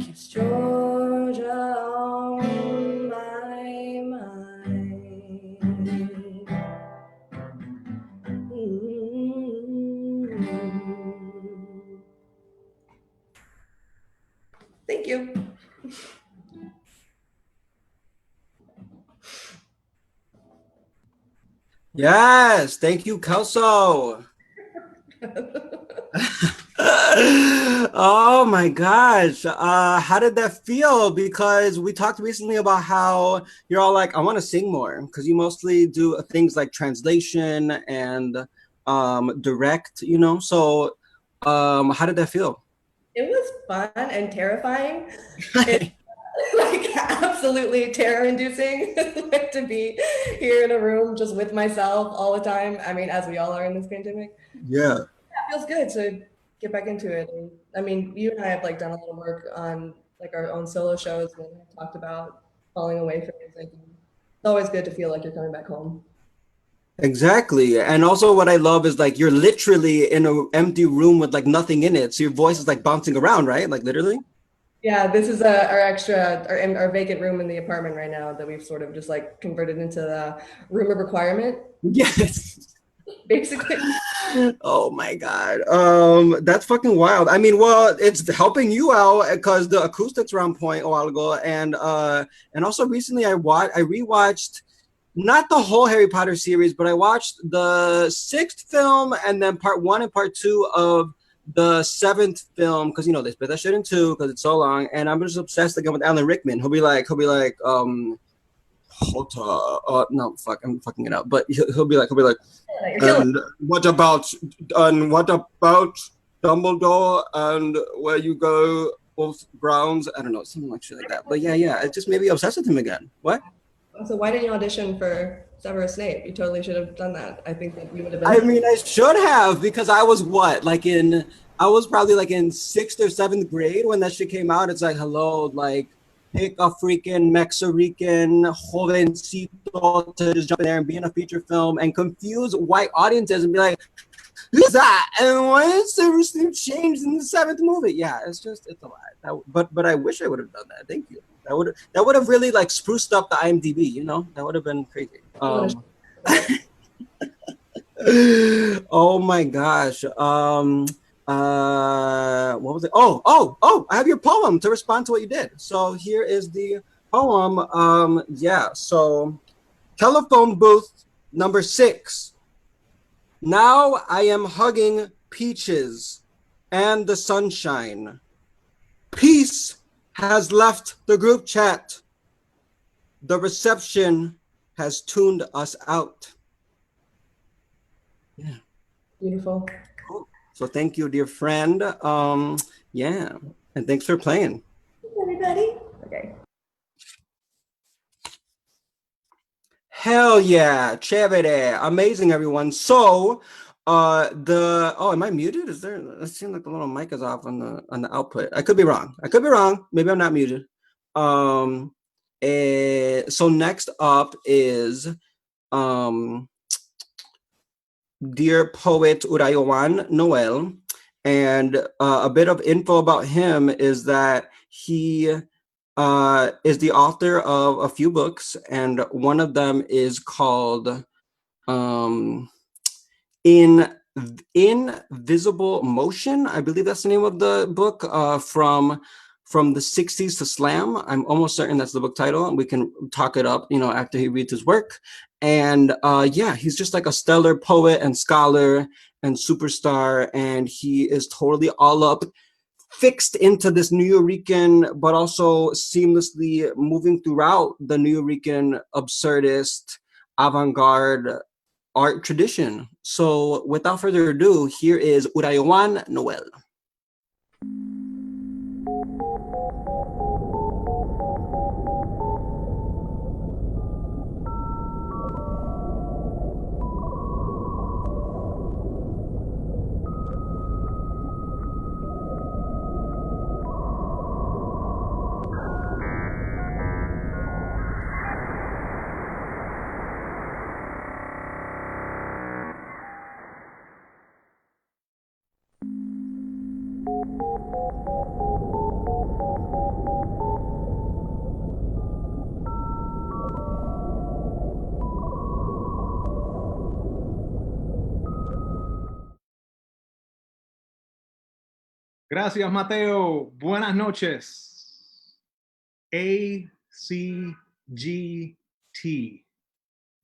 keeps Georgia on my mind. you. Yes, thank you, Kelso. Oh my gosh. How did that feel? Because we talked recently about how you're all like, I want to sing more because you mostly do things like translation and direct, you know? So how did that feel? It was fun and terrifying. It's like absolutely terror-inducing like, to be here in a room just with myself all the time. I mean, as we all are in this pandemic. Yeah. It feels good to get back into it. And, I mean, you and I have like done a lot of work on like our own solo shows and talked about falling away from music. It's always good to feel like you're coming back home. Exactly. And also what I love is like you're literally in an empty room with like nothing in it. So your voice is like bouncing around, right? Like literally. Yeah, this is our vacant room in the apartment right now that we've sort of just like converted into the room of requirement, Yes. basically. Oh my God. That's fucking wild. I mean, well, it's helping you out because the acoustics were on point a while ago. And also recently I rewatched not the whole Harry Potter series, but I watched the 6th film and then part 1 and part 2 of the 7th film because you know they split that shit in 2 because it's so long. And I'm just obsessed again with Alan Rickman. He'll be like, Hota, no, fuck, I'm fucking it up. But he'll be like, and what about Dumbledore and where you go, both grounds? I don't know, something like shit like that. But yeah, it just made me obsessed with him again. What? So why didn't you audition for Severus Snape? You totally should have done that. I think that you would have been. I mean, I should have because I was I was probably like in 6th or 7th grade when that shit came out. It's like, hello, like pick a freaking Mexican jovencito to just jump in there and be in a feature film and confuse white audiences and be like, who's that? And why is Severus Snape changed in the 7th movie? Yeah, it's a lot. But I wish I would have done that. Thank you. That would have really like spruced up the IMDb, you know? That would have been crazy. Oh my gosh. What was it? Oh, I have your poem to respond to what you did. So here is the poem. So telephone booth number 6. Now I am hugging peaches and the sunshine. Peace has left the group chat. The reception has tuned us out. Yeah. Beautiful. Cool. So thank you, dear friend. Yeah. And thanks for playing. Everybody. Okay. Hell yeah. Chévere. Amazing, everyone. So am I muted? It seems like the little mic is off on the output. I could be wrong. Maybe I'm not muted. So next up is dear poet Urayoán Noel. And a bit of info about him is that he is the author of a few books, and one of them is called Invisible Motion. I believe that's the name of the book, from the 60s to slam. I'm almost certain that's the book title, and we can talk it up, after he reads his work. And he's just like a stellar poet and scholar and superstar, and he is totally all up, fixed into this Nuyorican, but also seamlessly moving throughout the Nuyorican absurdist avant-garde art tradition. So without further ado, here is Urayoán Noel. Gracias, Mateo. Buenas noches. ACGT,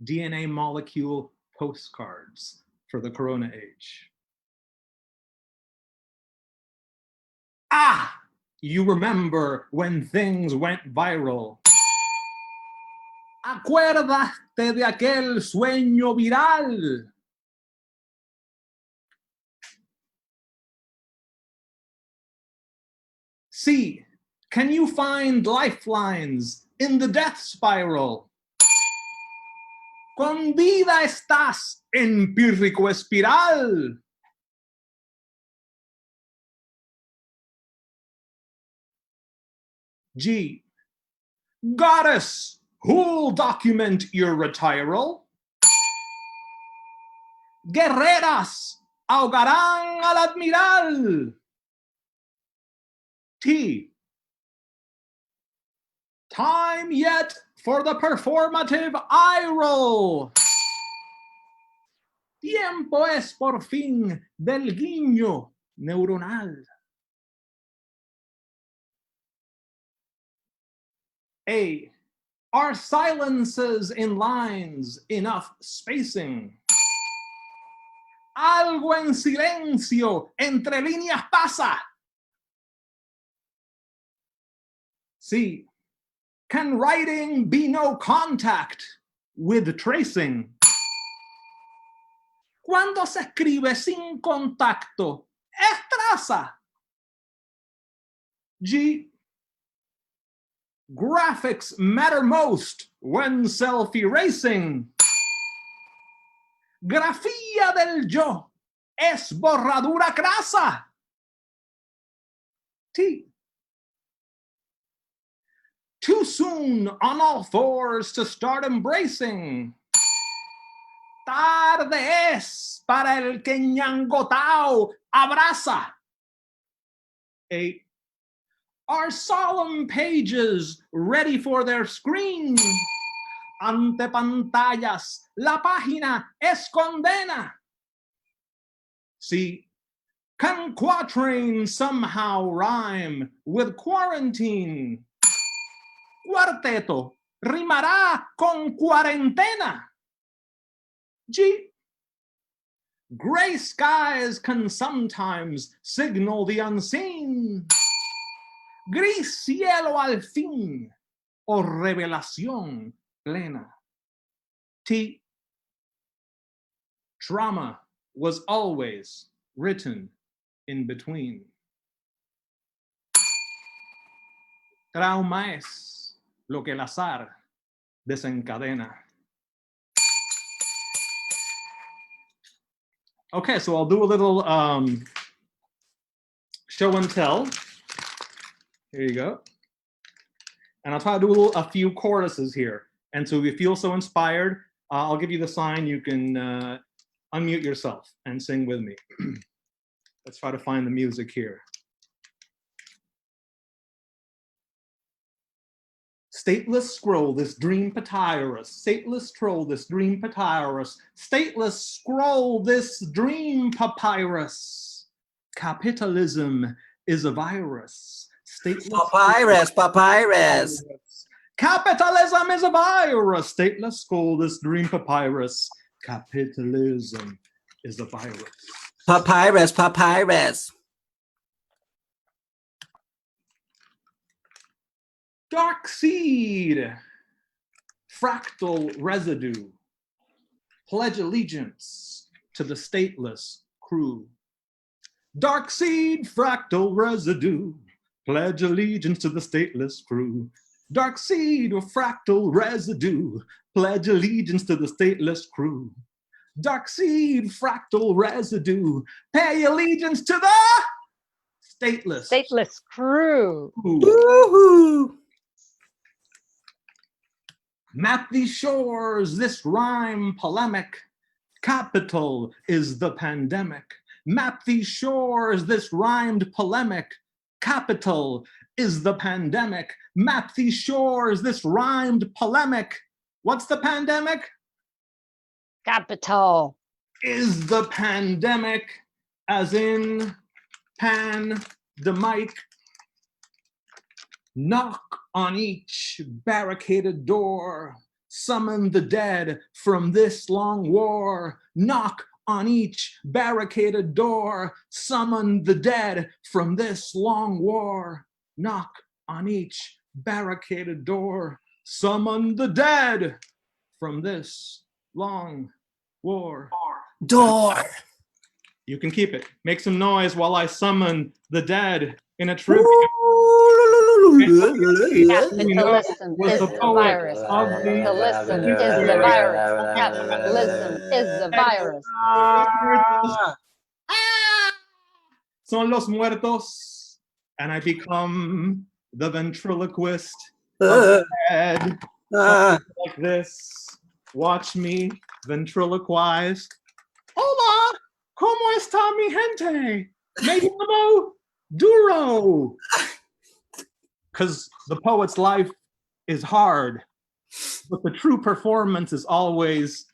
DNA molecule postcards for the Corona age. Ah, you remember when things went viral. Acuérdate de aquel sueño viral. C, can you find lifelines in the death spiral? Con vida estás en pírrico espiral. G, goddess, who'll document your retiral? Guerreras ahogarán al admiral. T, time yet for the performative eye roll. Tiempo es por fin del guiño neuronal. A, are silences in lines enough spacing? Algo en silencio entre líneas pasa. C, can writing be no contact with tracing? Cuando se escribe sin contacto, es traza. G, graphics matter most when self-erasing. Grafía del yo es borradura crasa. T, too soon on all fours to start embracing. Tarde es para el que ñangotao abraza. 8, are solemn pages ready for their screen? Ante pantallas, la página es condena. C, can quatrain somehow rhyme with quarantine? Cuarteto rimará con cuarentena. G, gray skies can sometimes signal the unseen. Gris cielo al fin, o revelación plena. T, drama was always written in between. Trauma es lo que el azar desencadena. Okay, so I'll do a little show and tell. Here you go. And I'll try to do a few choruses here. And so if you feel so inspired, I'll give you the sign. You can unmute yourself and sing with me. Let's try to find the music here. Stateless scroll this dream papyrus. Stateless scroll this dream papyrus. Stateless scroll this dream papyrus. Capitalism is a virus. Stateless Papyrus. Capitalism is a virus. Stateless scroll this dream papyrus. Capitalism is a virus. Papyrus. Dark seed, fractal residue, pledge allegiance to the stateless crew. Dark seed, fractal residue, pledge allegiance to the stateless crew. Dark seed, fractal residue, pledge allegiance to the stateless crew. Dark seed, fractal residue, pay allegiance to the stateless crew. Woohoo! Map these shores, this rhyme polemic. Capital is the pandemic. Map these shores, this rhymed polemic. Capital is the pandemic. Map these shores, this rhymed polemic. What's the pandemic? Capital. Is the pandemic, as in pan, the mic. Knock on each barricaded door. Summon the dead from this long war. Knock on each barricaded door. Summon the dead from this long war. Knock on each barricaded door. Summon the dead from this long war. Door. You can keep it. Make some noise while I summon the dead in a tribute. Capitalism is the virus. Capitalism is the virus. Capitalism is the virus. Son los muertos, and I become the ventriloquist of the dead. Like this. Watch me ventriloquize. Hola, ¿cómo está mi gente? Me llamo Duro. Because the poet's life is hard, but the true performance is always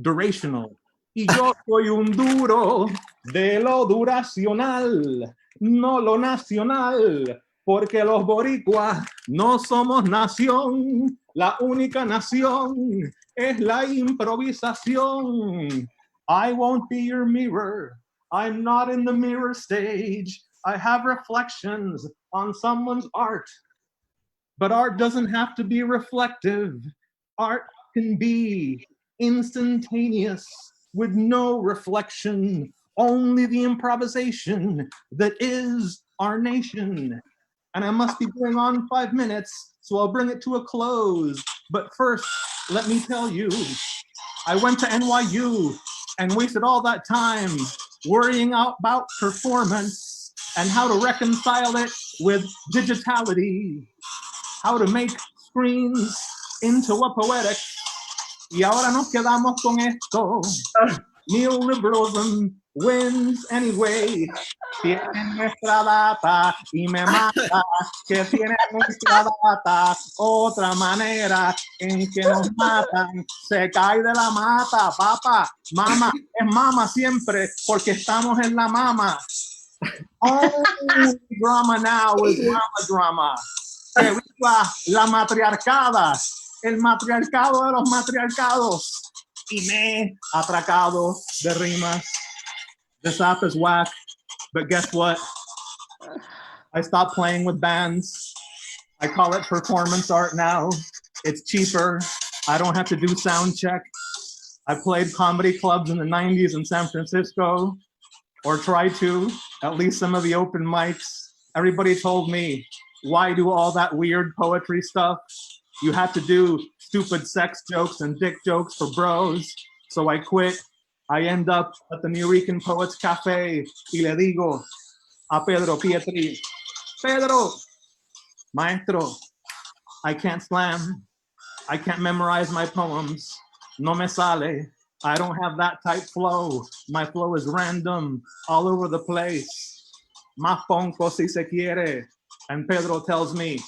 durational. Y yo soy un duro de lo duracional, no lo nacional, porque los boricuas no somos nación. La única nación es la improvisación. I won't be your mirror. I'm not in the mirror stage. I have reflections on someone's art. But art doesn't have to be reflective. Art can be instantaneous with no reflection, only the improvisation that is our nation. And I must be going on 5 minutes, so I'll bring it to a close. But first, let me tell you, I went to NYU and wasted all that time worrying about performance and how to reconcile it with digitality, how to make screens into a poetic. Y ahora nos quedamos con esto. Neoliberalism wins anyway. Tienen nuestra data y me mata que tienen nuestra data. Otra manera en que nos matan. Se cae de la mata, papá. Mama es mama siempre porque estamos en la mama. Only drama now is mama drama. Que viva la matriarcada. El matriarcado de los matriarcados. Y me atracado de rimas. This app is whack, but guess what? I stopped playing with bands. I call it performance art now. It's cheaper. I don't have to do sound check. I played comedy clubs in the 90s in San Francisco, or tried to, at least some of the open mics. Everybody told me, why do all that weird poetry stuff? You have to do stupid sex jokes and dick jokes for bros. So I quit. I end up at the Nuyorican Poets Café y le digo a Pedro Pietri, Pedro, maestro, I can't slam. I can't memorize my poems. No me sale. I don't have that type flow. My flow is random, all over the place. Más ponco si se quiere. And Pedro tells me,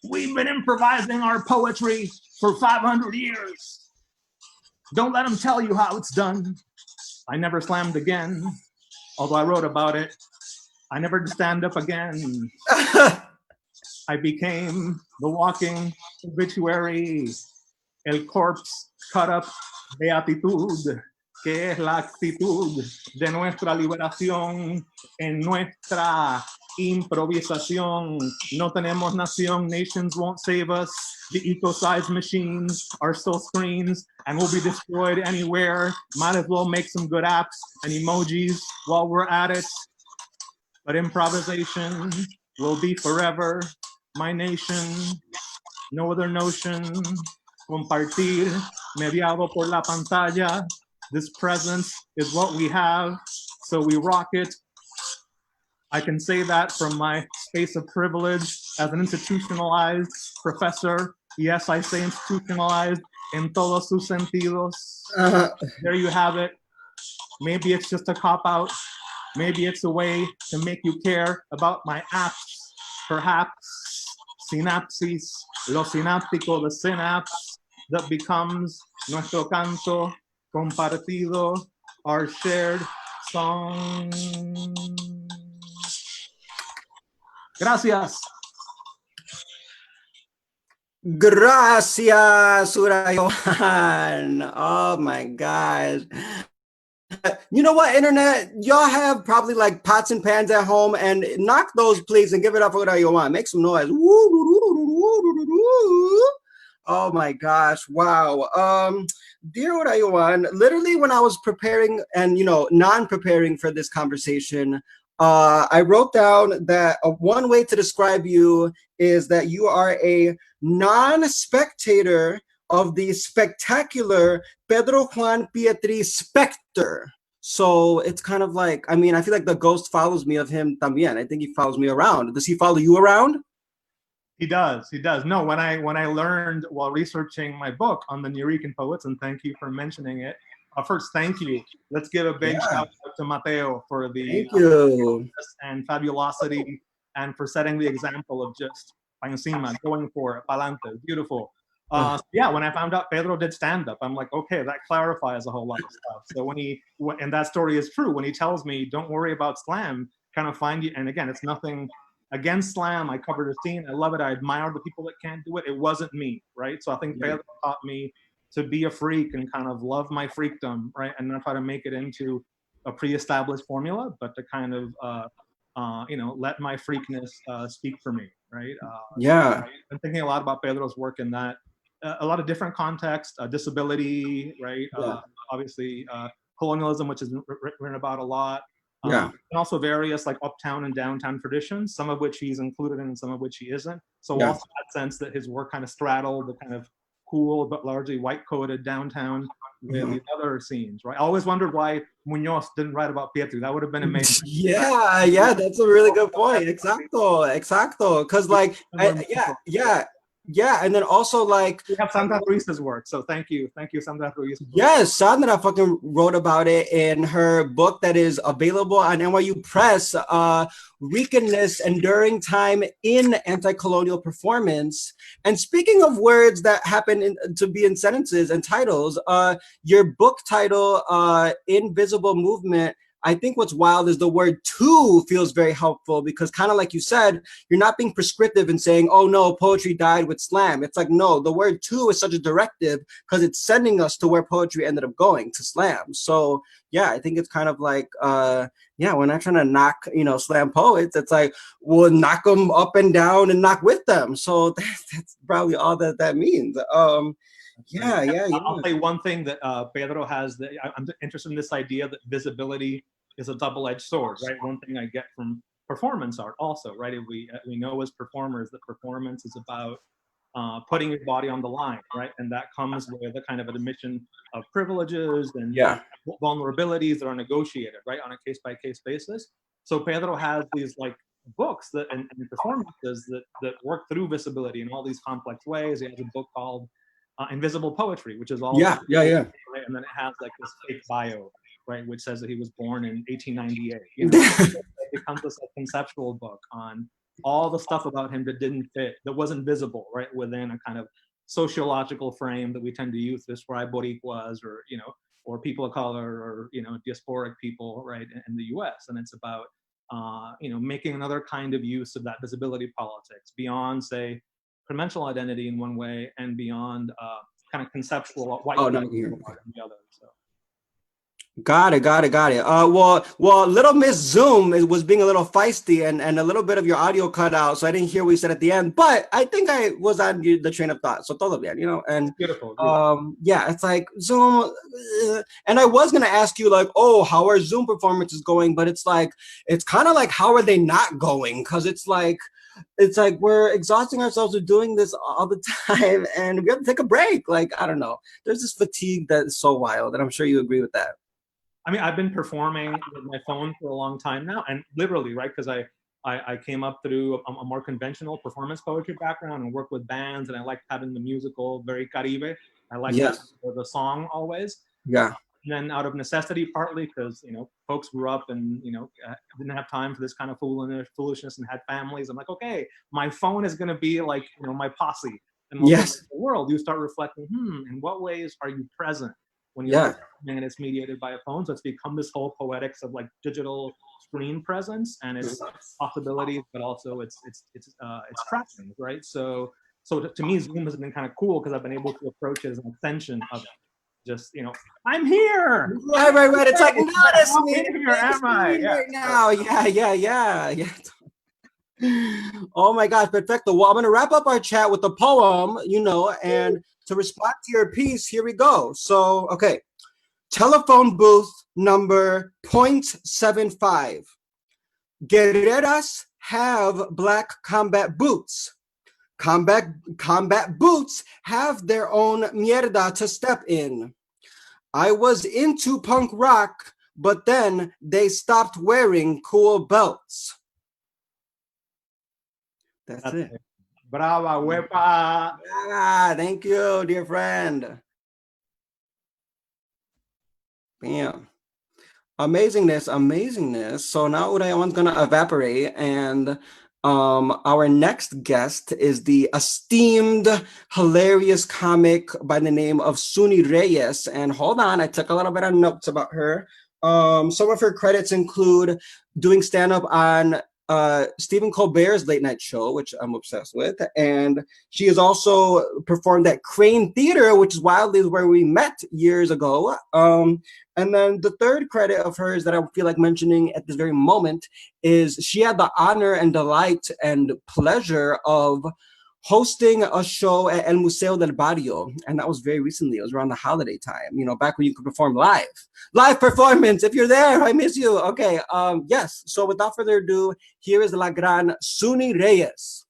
we've been improvising our poetry for 500 years. Don't let them tell you how it's done. I never slammed again, although I wrote about it. I never did stand up again. I became the walking obituary, el corpse cut up beatitud, que es la actitud de nuestra liberación en nuestra improvisación. No tenemos nación, nations won't save us. The eco-sized machines are still screens and will be destroyed anywhere. Might as well make some good apps and emojis while we're at it. But improvisation will be forever. My nation, no other notion. Compartir, mediado por la pantalla. This presence is what we have, so we rock it. I can say that from my space of privilege as an institutionalized professor. Yes, I say institutionalized in todos sus sentidos. There you have it. Maybe it's just a cop-out. Maybe it's a way to make you care about my apps. Perhaps sinapsis, lo sináptico, the synapse that becomes nuestro canto compartido, our shared song. Gracias. Gracias, Urayoán. Oh my gosh. You know what, internet? Y'all have probably like pots and pans at home, and knock those, please, and give it up for Urayoán. Make some noise. Oh my gosh. Wow. Dear Urayoán, literally when I was preparing and, non-preparing for this conversation, I wrote down that one way to describe you is that you are a non-spectator of the spectacular Pedro Juan Pietri specter. So it's kind of like, I mean, I feel like the ghost follows me of him también. I think he follows me around. Does he follow you around? He does. He does. No, when I learned while researching my book on the Nuyorican poets, and thank you for mentioning it. First, thank you. Let's give a big shout out to Mateo for the and fabulosity, and for setting the example of just pa encima, going for it, pa'lante, beautiful. Yeah, when I found out Pedro did stand up, I'm like, okay, that clarifies a whole lot of stuff. So and that story is true, when he tells me, don't worry about slam, kind of find you, and again, it's nothing against slam. I covered a scene. I love it. I admire the people that can't do it. It wasn't me, right? So I think Pedro taught me to be a freak and kind of love my freakdom, right? And not try to make it into a pre-established formula, but to kind of, let my freakness speak for me, right? Yeah. I'm thinking a lot about Pedro's work in that. A lot of different contexts, disability, right? Obviously, colonialism, which is written about a lot. And also various like uptown and downtown traditions, some of which he's included in and some of which he isn't. So also that sense that his work kind of straddled the kind of cool but largely white-coated downtown with the other scenes, right? I always wondered why Munoz didn't write about Pietri. That would have been amazing. Yeah, that's a really good point. Exacto. Because like, and then also like we have Sandra Ruiz's work, so thank you, Sandra Ruiz. Yes, Sandra fucking wrote about it in her book that is available on NYU Press, Weakness, Enduring Time in Anti-Colonial Performance. And speaking of words that happen to be in sentences and titles, your book title, Invisible Movement, I think what's wild is the word "to" feels very helpful, because kind of like you said, you're not being prescriptive and saying, oh no, poetry died with slam. It's like, no, the word "to" is such a directive because it's sending us to where poetry ended up going, to slam. So yeah, I think it's kind of like, we're not trying to knock, slam poets. It's like, we'll knock them up and down and knock with them. So that's probably all that means. I'll say one thing that Pedro has, that I'm interested in this idea that visibility is a double-edged sword, right? One thing I get from performance art also, right? We know as performers that performance is about putting your body on the line, right? And that comes with a kind of admission of privileges and vulnerabilities that are negotiated, right? On a case-by-case basis. So Pedro has these like books that and performances that work through visibility in all these complex ways. He has a book called Invisible Poetry, which is all right? And then it has like this fake bio, right, which says that he was born in 1898. It becomes this conceptual book on all the stuff about him that didn't fit, that wasn't visible, right, within a kind of sociological frame that we tend to use to describe Boricuas or people of color or diasporic people, right, in the U.S. And it's about making another kind of use of that visibility politics beyond, say, conventional identity in one way and beyond kind of conceptual white in the other. So. Got it. Well, little Miss Zoom was being a little feisty and a little bit of your audio cut out, so I didn't hear what you said at the end, but I think I was on the train of thought, so todo bien, and beautiful. It's like Zoom, and I was gonna ask you like, oh, how are Zoom performances going? But it's like, it's kind of like, how are they not going? Because it's like we're exhausting ourselves with doing this all the time, and we have to take a break. Like, I don't know, there's this fatigue that is so wild, and I'm sure you agree with that. I mean, I've been performing with my phone for a long time now, and literally, right, because I came up through a more conventional performance poetry background and worked with bands, and I liked having the musical, very Caribe. I liked the song always. Yeah. And then out of necessity, partly because, folks grew up and, didn't have time for this kind of foolishness and had families. I'm like, okay, my phone is going to be like, my posse. And in the world, you start reflecting, in what ways are you present when you're and it's mediated by a phone? So it's become this whole poetics of like digital screen presence and its possibilities, but also its trappings, right? So So to me, Zoom has been kind of cool because I've been able to approach it as an extension of it. Just, I'm here. Right. It's like, notice How me. big here am I? Yeah. Right now. Yeah. Oh my gosh, perfecto. Well, I'm going to wrap up our chat with a poem, and to respond to your piece, here we go. So, okay. Telephone booth number 0.75. Guerreras have black combat boots. Combat boots have their own mierda to step in. I was into punk rock, but then they stopped wearing cool belts. That's it. Brava, huepa. Thank you, dear friend. Bam. Amazingness. So now Urayoán's gonna evaporate, and our next guest is the esteemed, hilarious comic by the name of Suni Reyes. And hold on, I took a little bit of notes about her. Some of her credits include doing stand-up on Stephen Colbert's late night show, which I'm obsessed with, and she has also performed at Crane Theater, which is wildly where we met years ago. And then the third credit of hers that I feel like mentioning at this very moment is she had the honor and delight and pleasure of hosting a show at El Museo del Barrio. And that was very recently. It was around the holiday time, back when you could perform live. Live performance. If you're there, I miss you. Okay. Yes. So without further ado, here is la gran Suni Reyes.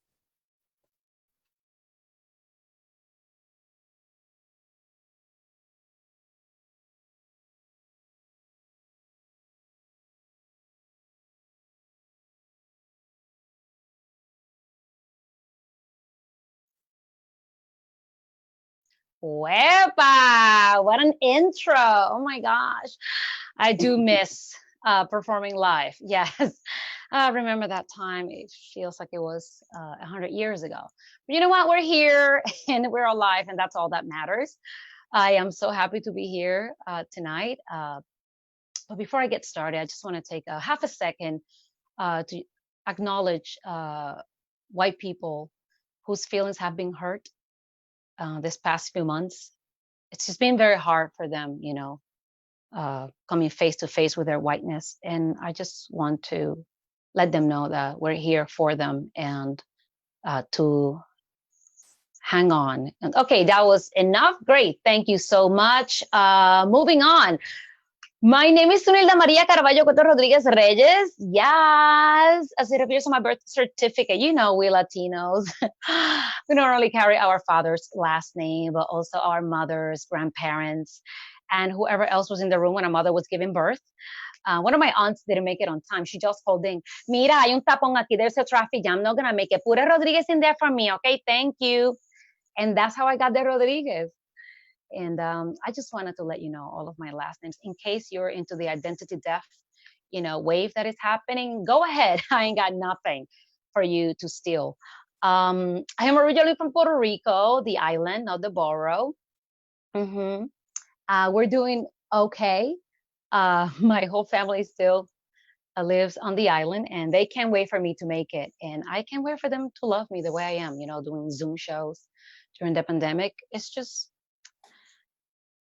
Wepa! What an intro. Oh my gosh. I do miss performing live. Yes. I remember that time. It feels like it was 100 years ago. But you know what? We're here and we're alive, and that's all that matters. I am so happy to be here tonight. But before I get started, I just want to take a half a second to acknowledge white people whose feelings have been hurt this past few months. It's just been very hard for them, coming face to face with their whiteness. And I just want to let them know that we're here for them and to hang on. And, okay, that was enough. Great. Thank you so much. Moving on. My name is Sunilda Maria Carvalho Coto Rodriguez Reyes. Yes, as it appears on my birth certificate, we Latinos, we not only carry our father's last name, but also our mother's, grandparents, and whoever else was in the room when our mother was giving birth. One of my aunts didn't make it on time. She just called in. Mira, hay un tapón aquí. There's a traffic jam. I'm not going to make it. Put a Rodriguez in there for me, okay? Thank you. And that's how I got the Rodriguez. And I just wanted to let you know all of my last names in case you're into the identity theft, wave that is happening. Go ahead. I ain't got nothing for you to steal. I am originally from Puerto Rico, the island, not the borough. We're doing okay. My whole family still lives on the island, and they can't wait for me to make it. And I can't wait for them to love me the way I am, doing Zoom shows during the pandemic. It's just,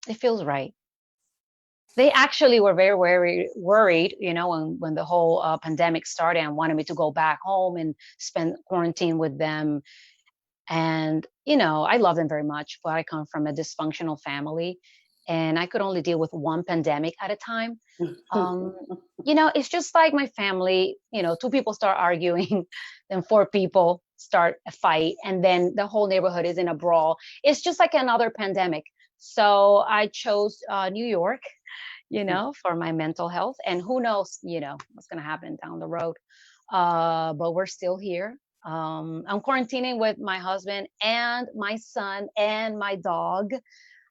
it feels right. They actually were very worried, when the whole pandemic started and wanted me to go back home and spend quarantine with them. And, I love them very much, but I come from a dysfunctional family and I could only deal with one pandemic at a time. It's just like my family, 2 people start arguing, then 4 people start a fight, and then the whole neighborhood is in a brawl. It's just like another pandemic. So I chose New York, for my mental health, and who knows, what's going to happen down the road. But we're still here. I'm quarantining with my husband and my son and my dog.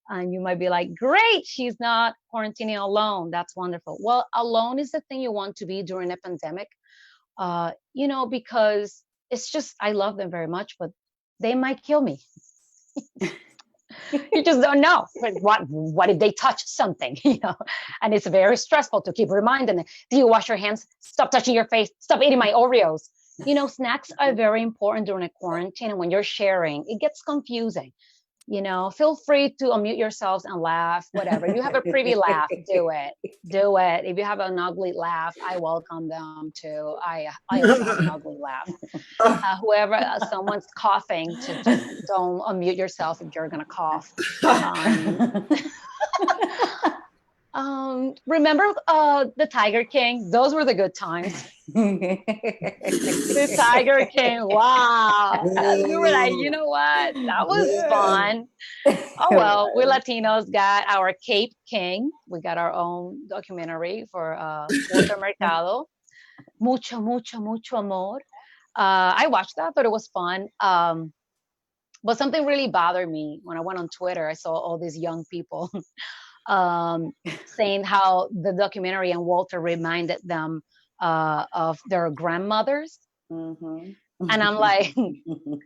And you might be like, great, she's not quarantining alone. That's wonderful. Well, alone is the thing you want to be during a pandemic, because it's just, I love them very much, but they might kill me. You just don't know. What if they touch something, And it's very stressful to keep reminding them, do you wash your hands? Stop touching your face. Stop eating my Oreos. You know, snacks are very important during a quarantine, and when you're sharing, it gets confusing. You know, feel free to unmute yourselves and laugh, whatever. You have a pretty laugh, do it. Do it. If you have an ugly laugh, I welcome them too. I also have an ugly laugh. Whoever, someone's coughing, to just don't unmute yourself if you're gonna cough. Remember the Tiger King? Those were the good times. The Tiger King. Wow. We were like, you know what? That was fun. Oh well, we Latinos got our Cape King. We got our own documentary for Walter Mercado. Mucho, mucho, mucho amor. I watched that, thought it was fun. But something really bothered me when I went on Twitter. I saw all these young people saying how the documentary and Walter reminded them of their grandmothers. And I'm like,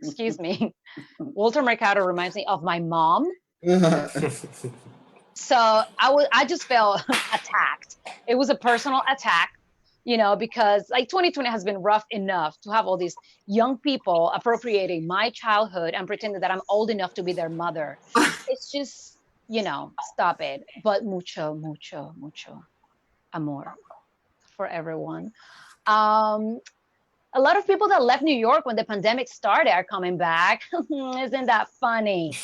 excuse me, Walter Mercado reminds me of my mom. So I just felt attacked. It was a personal attack, you know, because like 2020 has been rough enough to have all these young people appropriating my childhood and pretending that I'm old enough to be their mother. It's just, you know, stop it. But mucho, mucho, mucho amor for everyone. A lot of people that left New York when the pandemic started are coming back. Isn't that funny?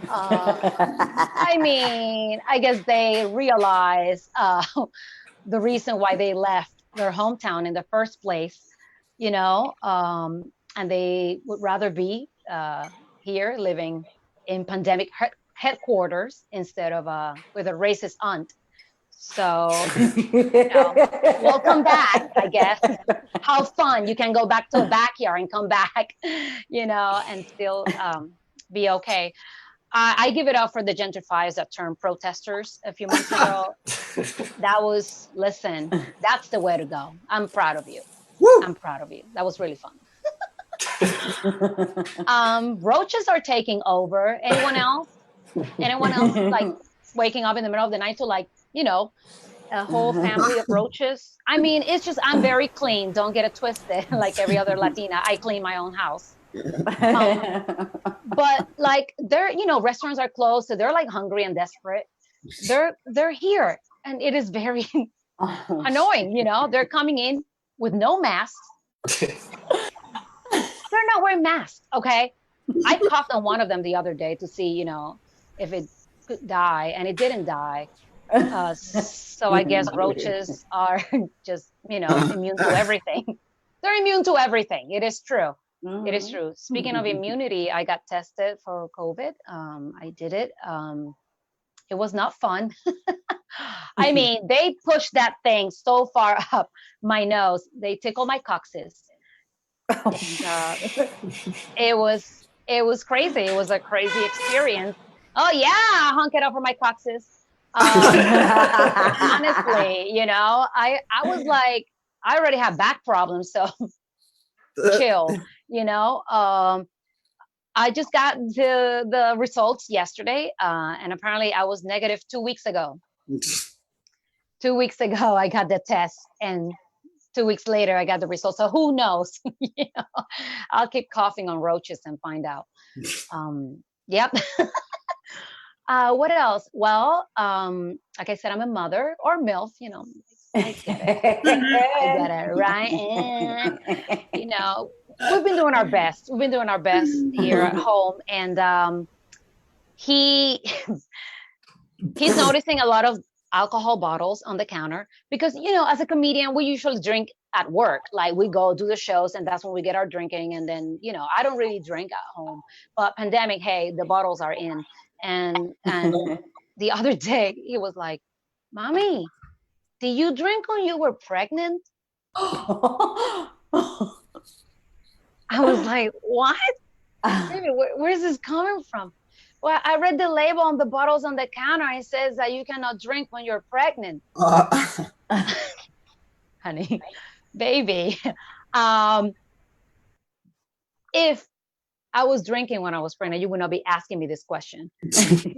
I mean, I guess they realize the reason why they left their hometown in the first place, you know, and they would rather be here living in pandemic headquarters instead of with a racist aunt. So, you know, welcome back, I guess. How fun. You can go back to a backyard and come back, you know, and still be okay. I give it up for the gentrifiers that turned protesters a few months ago. That was, listen, that's the way to go. I'm proud of you. Woo! I'm proud of you. That was really fun. Roaches are taking over. Anyone else? Anyone else like waking up in the middle of the night to like, you know, a whole family of roaches? I mean, it's just, I'm very clean. Don't get it twisted. Like every other Latina, I clean my own house. But like they're, you know, restaurants are closed, so they're like hungry and desperate. They're here, and it is very annoying. You know, they're coming in with no masks. They're not wearing masks. Okay, I coughed on one of them the other day to see, you know, if it could die, and it didn't die. So I guess roaches are just, you know, immune to everything. They're immune to everything. It is true. It is true. Speaking of immunity, I got tested for COVID. I did it. It was not fun. I mean, they pushed that thing so far up my nose. They tickled my coccyx. It was crazy. It was a crazy experience. Oh yeah, honk it up for my coccyx. Honestly, you know, I was like, I already have back problems, so chill, you know. I just got the results yesterday, and apparently I was negative 2 weeks ago. 2 weeks ago, I got the test, and 2 weeks later, I got the results. So who knows? You know, I'll keep coughing on roaches and find out. Yep. What else? Well, like I said, I'm a mother or MILF, you know. I get it. I get it, right? You know, we've been doing our best. We've been doing our best here at home. And he's noticing a lot of alcohol bottles on the counter because, you know, as a comedian, we usually drink at work. Like we go do the shows and that's when we get our drinking. And then, you know, I don't really drink at home. But pandemic, hey, the bottles are in. And the other day, he was like, "Mommy, did you drink when you were pregnant?" I was like, "What? Baby, where's this coming from?" Well, I read the label on the bottles on the counter. It says that you cannot drink when you're pregnant. Honey, baby. If I was drinking when I was pregnant, you would not be asking me this question.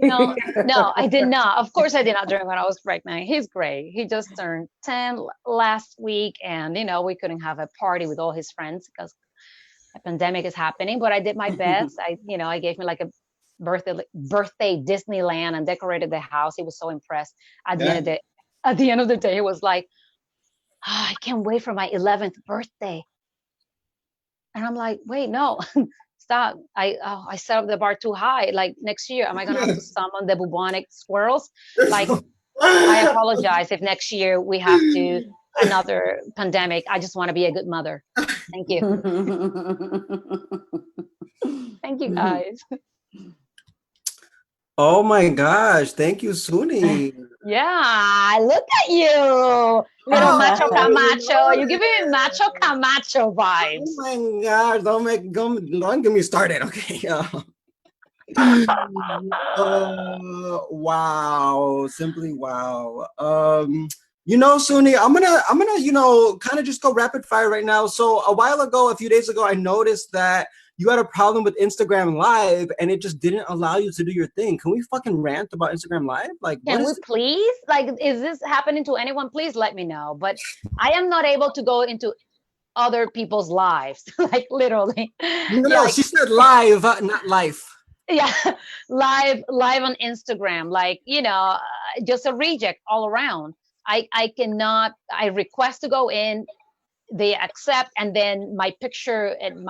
No, no, I did not. Of course, I did not drink when I was pregnant. He's great. He just turned 10 last week, and we couldn't have a party with all his friends because a pandemic is happening. But I did my best. I gave me like a birthday Disneyland and decorated the house. He was so impressed. At the end of the day, he was like, I can't wait for my 11th birthday. And I'm like, wait, no, stop. I set up the bar too high. Like next year, am I going to have to summon the bubonic squirrels? Like, I apologize if next year we have to another pandemic. I just want to be a good mother. Thank you. Thank you, guys. Oh my gosh. Thank you, Suni. Yeah, look at you. Little Macho Camacho. You're giving me Macho Camacho vibes. Oh my gosh. Don't get me started. Okay. Wow. Simply wow. Suni, I'm gonna, kind of just go rapid fire right now. So a few days ago, I noticed that you had a problem with Instagram Live and it just didn't allow you to do your thing. Can we fucking rant about Instagram Live? Like, can we please? Like, is this happening to anyone? Please let me know. But I am not able to go into other people's lives, like literally. No, she said live, not life. Yeah, live on Instagram, like, just a reject all around. I cannot, I request to go in, they accept, and then my picture and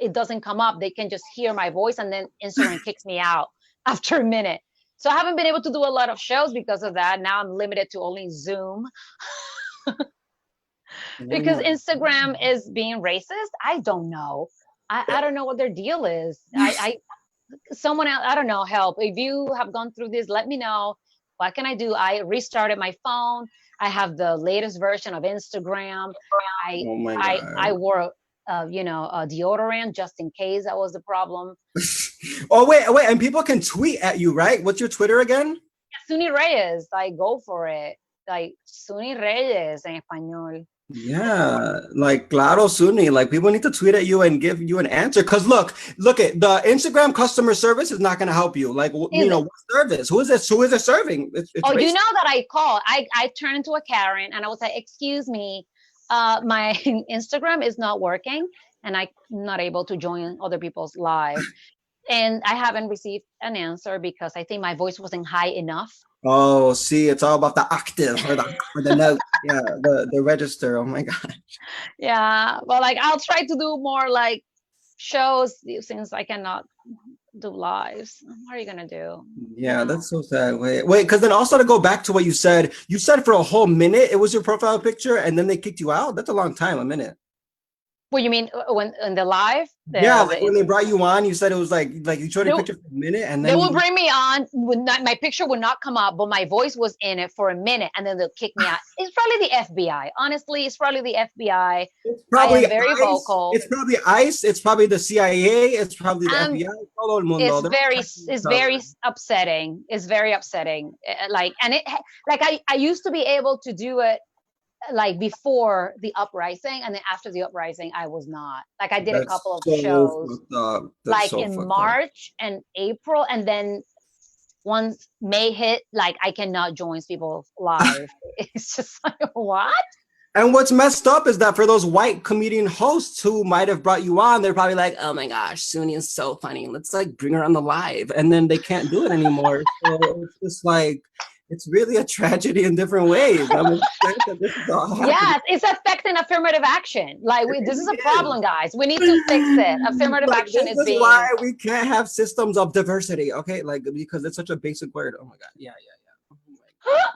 it doesn't come up. They can just hear my voice, and then Instagram kicks me out after a minute. So I haven't been able to do a lot of shows because of that. Now I'm limited to only Zoom. Because Instagram is being racist. I don't know. I don't know what their deal is. Someone else, I don't know, help. If you have gone through this, let me know. What can I do? I restarted my phone. I have the latest version of Instagram. I wore a deodorant just in case that was the problem. Oh, wait. And people can tweet at you, right? What's your Twitter again? Suni Reyes. Like, go for it. Like, Suni Reyes en español. Yeah, like claro, Suni. Like, people need to tweet at you and give you an answer. Because look at the Instagram customer service is not going to help you. Like, what service? Who is it serving? It's racist. You know that I called. I turned into a Karen and I was like, excuse me, my Instagram is not working and I'm not able to join other people's live. And I haven't received an answer because I think my voice wasn't high enough. Oh, see, it's all about the octave or the note. Yeah, the register. Oh my gosh. Yeah, but like I'll try to do more like shows since I cannot do lives. What are you gonna do? Yeah, that's so sad. Wait, because then also to go back to what you said for a whole minute it was your profile picture and then they kicked you out. That's a long time, a minute. What you mean when in the live? When they brought you on, you said it was like you showed a picture for a minute and then they will bring me on. My picture would not come up, but my voice was in it for a minute, and then they'll kick me out. It's probably the FBI. Honestly, it's probably the FBI. It's probably I am very vocal. It's probably ICE. It's probably the CIA. It's probably the FBI. It's very upsetting. It's very upsetting. I used to be able to do it like before the uprising, and then after the uprising I was not. Like I did a couple of shows like in March and April, and then once May hit, like I cannot join people live. It's just like, what? And what's messed up is that for those white comedian hosts who might have brought you on, they're probably like, oh my gosh, Suni is so funny, let's like bring her on the live, and then they can't do it anymore. So it's just like, it's really a tragedy in different ways. I'm upset that this is all happening. Yes, it's affecting affirmative action. Like this is a problem, guys. We need to fix it. Affirmative action is being. Why we can't have systems of diversity, okay? Like because it's such a basic word. Oh my god, yeah. Oh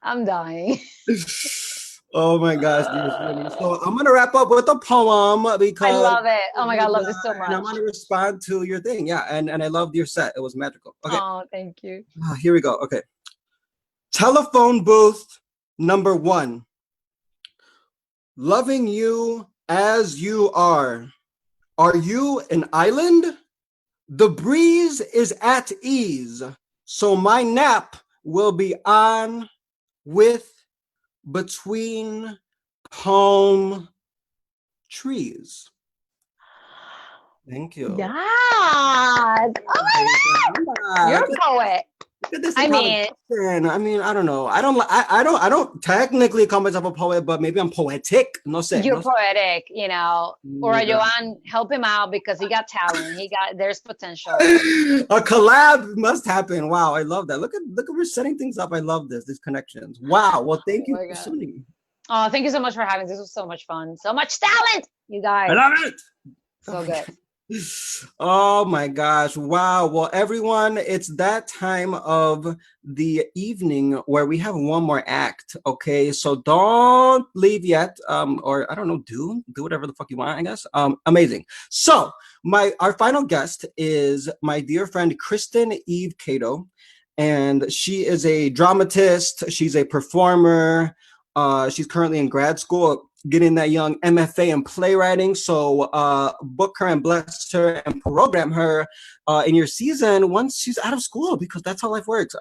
I'm dying. Oh my gosh, so I'm gonna wrap up with a poem because I love it. Oh my god, I love this so much. And I'm gonna respond to your thing, yeah. And I loved your set. It was magical. Okay. Oh, thank you. Here we go. Okay. Telephone booth number 1. Loving you as you are. Are you an island? The breeze is at ease, so my nap will be on with between palm trees. Thank you. Yes. Oh my God. You're a poet. Look at this I mean, I don't know. I don't technically call myself a poet, but maybe I'm poetic. No sé. you're No sé. poetic, you know. Urayoán, help him out because he got talent. There's potential. A collab must happen. Wow, I love that. Look at we're setting things up. I love these connections. Wow. Well, thank you, Suni. Oh, thank you so much for having this. Was so much fun. So much talent, you guys. I love it. So good. Oh my gosh. Wow. Well, everyone, it's that time of the evening where we have one more act. Okay. So don't leave yet. Or I don't know, do whatever the fuck you want, I guess. Amazing. So our final guest is my dear friend Christin Eve Cato. And she is a dramatist, she's a performer. She's currently in grad school getting that young MFA in playwriting. So book her and bless her and program her in your season once she's out of school, because that's how life works.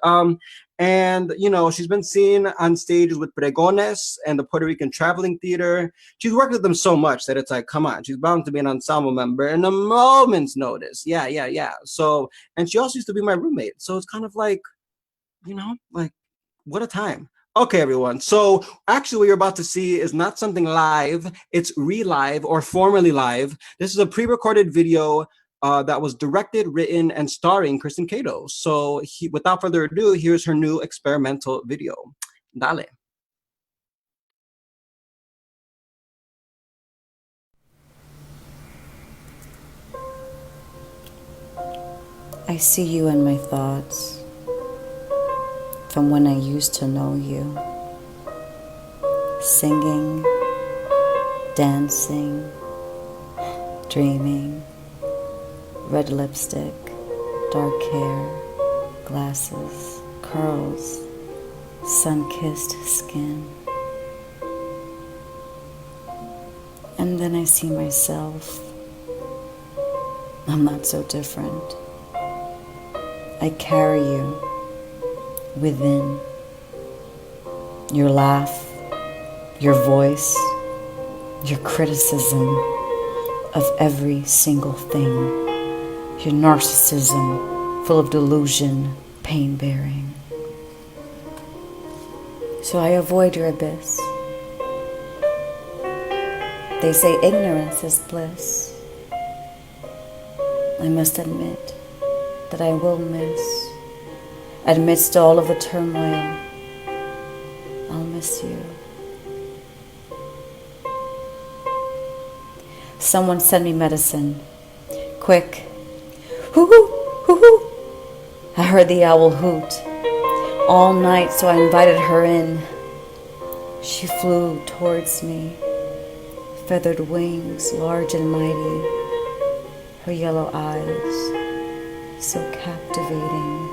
And, you know, she's been seen on stages with Pregones and the Puerto Rican Traveling Theater. She's worked with them so much that it's like, come on, she's bound to be an ensemble member in a moment's notice. Yeah. So, and she also used to be my roommate. So it's kind of like, you know, like, what a time. Okay, everyone. So actually what you're about to see is not something live. It's re-live or formerly live. This is a pre-recorded video that was directed, written, and starring Kristen Cato. So without further ado, here's her new experimental video. Dale. I see you in my thoughts from when I used to know you. Singing, dancing, dreaming, red lipstick, dark hair, glasses, curls, sun-kissed skin. And then I see myself. I'm not so different. I carry you within. Your laugh, your voice, your criticism of every single thing, your narcissism full of delusion, pain-bearing. So I avoid your abyss. They say ignorance is bliss. I must admit that I will miss. Amidst all of the turmoil, I'll miss you. Someone send me medicine. Quick. Hoo-hoo, hoo-hoo. I heard the owl hoot all night, so I invited her in. She flew towards me, feathered wings, large and mighty, her yellow eyes so captivating.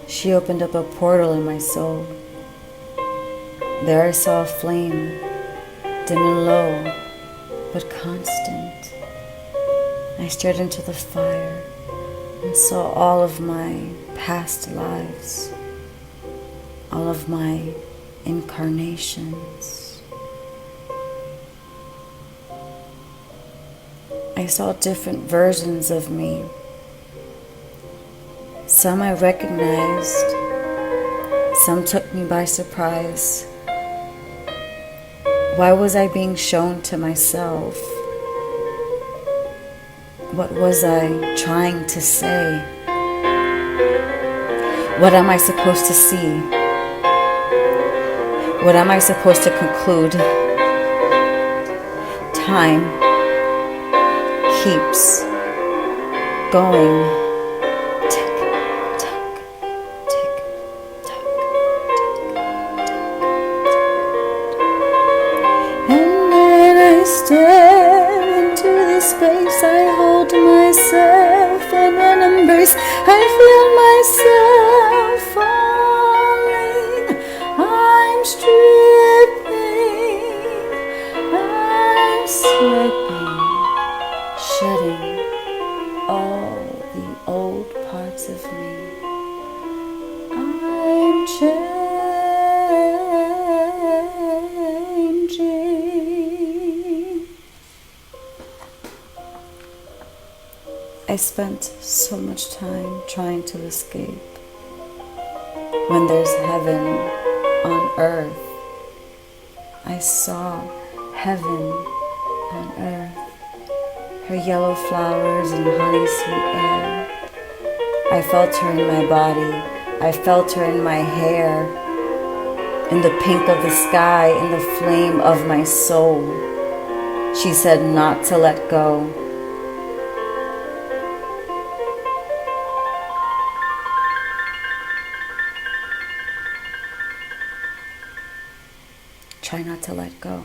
She opened up a portal in my soul. There I saw a flame, dim and low, but constant. I stared into the fire and saw all of my past lives, all of my incarnations. I saw different versions of me. Some I recognized, some took me by surprise. Why was I being shown to myself? What was I trying to say? What am I supposed to see? What am I supposed to conclude? Time keeps going. Stare into this space, I hold myself in an embrace. I feel myself falling. I'm stripping, I'm slipping, shedding all the old parts of me. I'm changing. I spent so much time trying to escape. When there's heaven on earth, I saw heaven on earth. Her yellow flowers and honey sweet air. I felt her in my body, I felt her in my hair, in the pink of the sky, in the flame of my soul. She said not to let go. Try not to let go.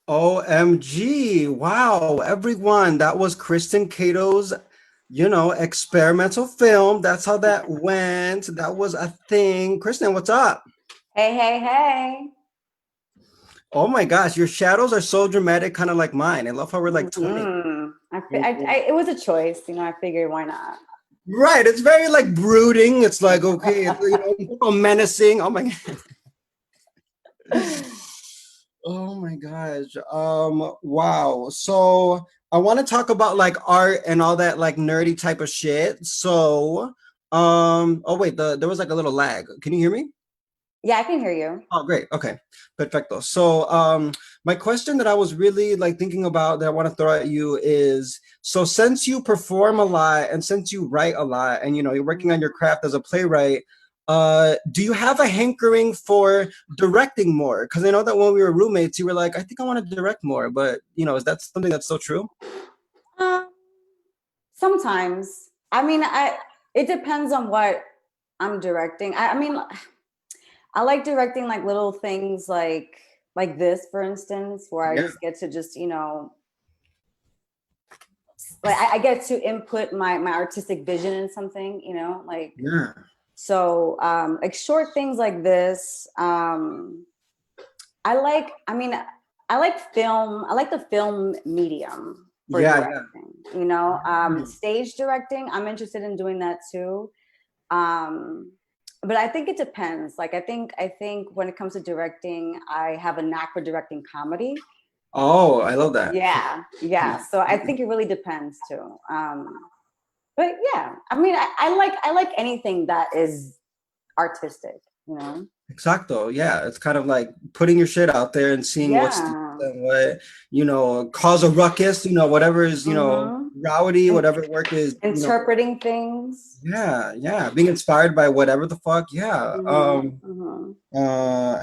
OMG. Wow, everyone. That was Kristen Cato's, experimental film. That's how that went. That was a thing. Kristen, what's up? Hey. Oh my gosh, your shadows are so dramatic, kind of like mine. I love how we're like twinning. It was a choice, I figured why not? Right, it's very like brooding. It's like, okay, it's, menacing. Oh my God. Oh my gosh. Wow. So I want to talk about like art and all that like nerdy type of shit. So, oh wait, there was like a little lag. Can you hear me? Yeah, I can hear you. Oh, great. Okay, perfecto. So, my question that I was really like thinking about that I want to throw at you is, so since you perform a lot and since you write a lot and you're working on your craft as a playwright, do you have a hankering for directing more? Because I know that when we were roommates, you were like, I think I want to direct more, but is that something that's so true? Sometimes. It depends on what I'm directing. I like directing like little things like this, for instance, where I just get to like I get to input my artistic vision in something, So like short things like this. I like film. I like the film medium for directing. Stage directing, I'm interested in doing that too. But I think it depends. Like I think when it comes to directing, I have a knack for directing comedy. Oh, I love that. Yeah. So I think it really depends too. But yeah, I like anything that is artistic, Exacto. Yeah, it's kind of like putting your shit out there and seeing what's what cause a ruckus. Whatever is rowdy, whatever work is interpreting things. Yeah, being inspired by whatever the fuck. Yeah. I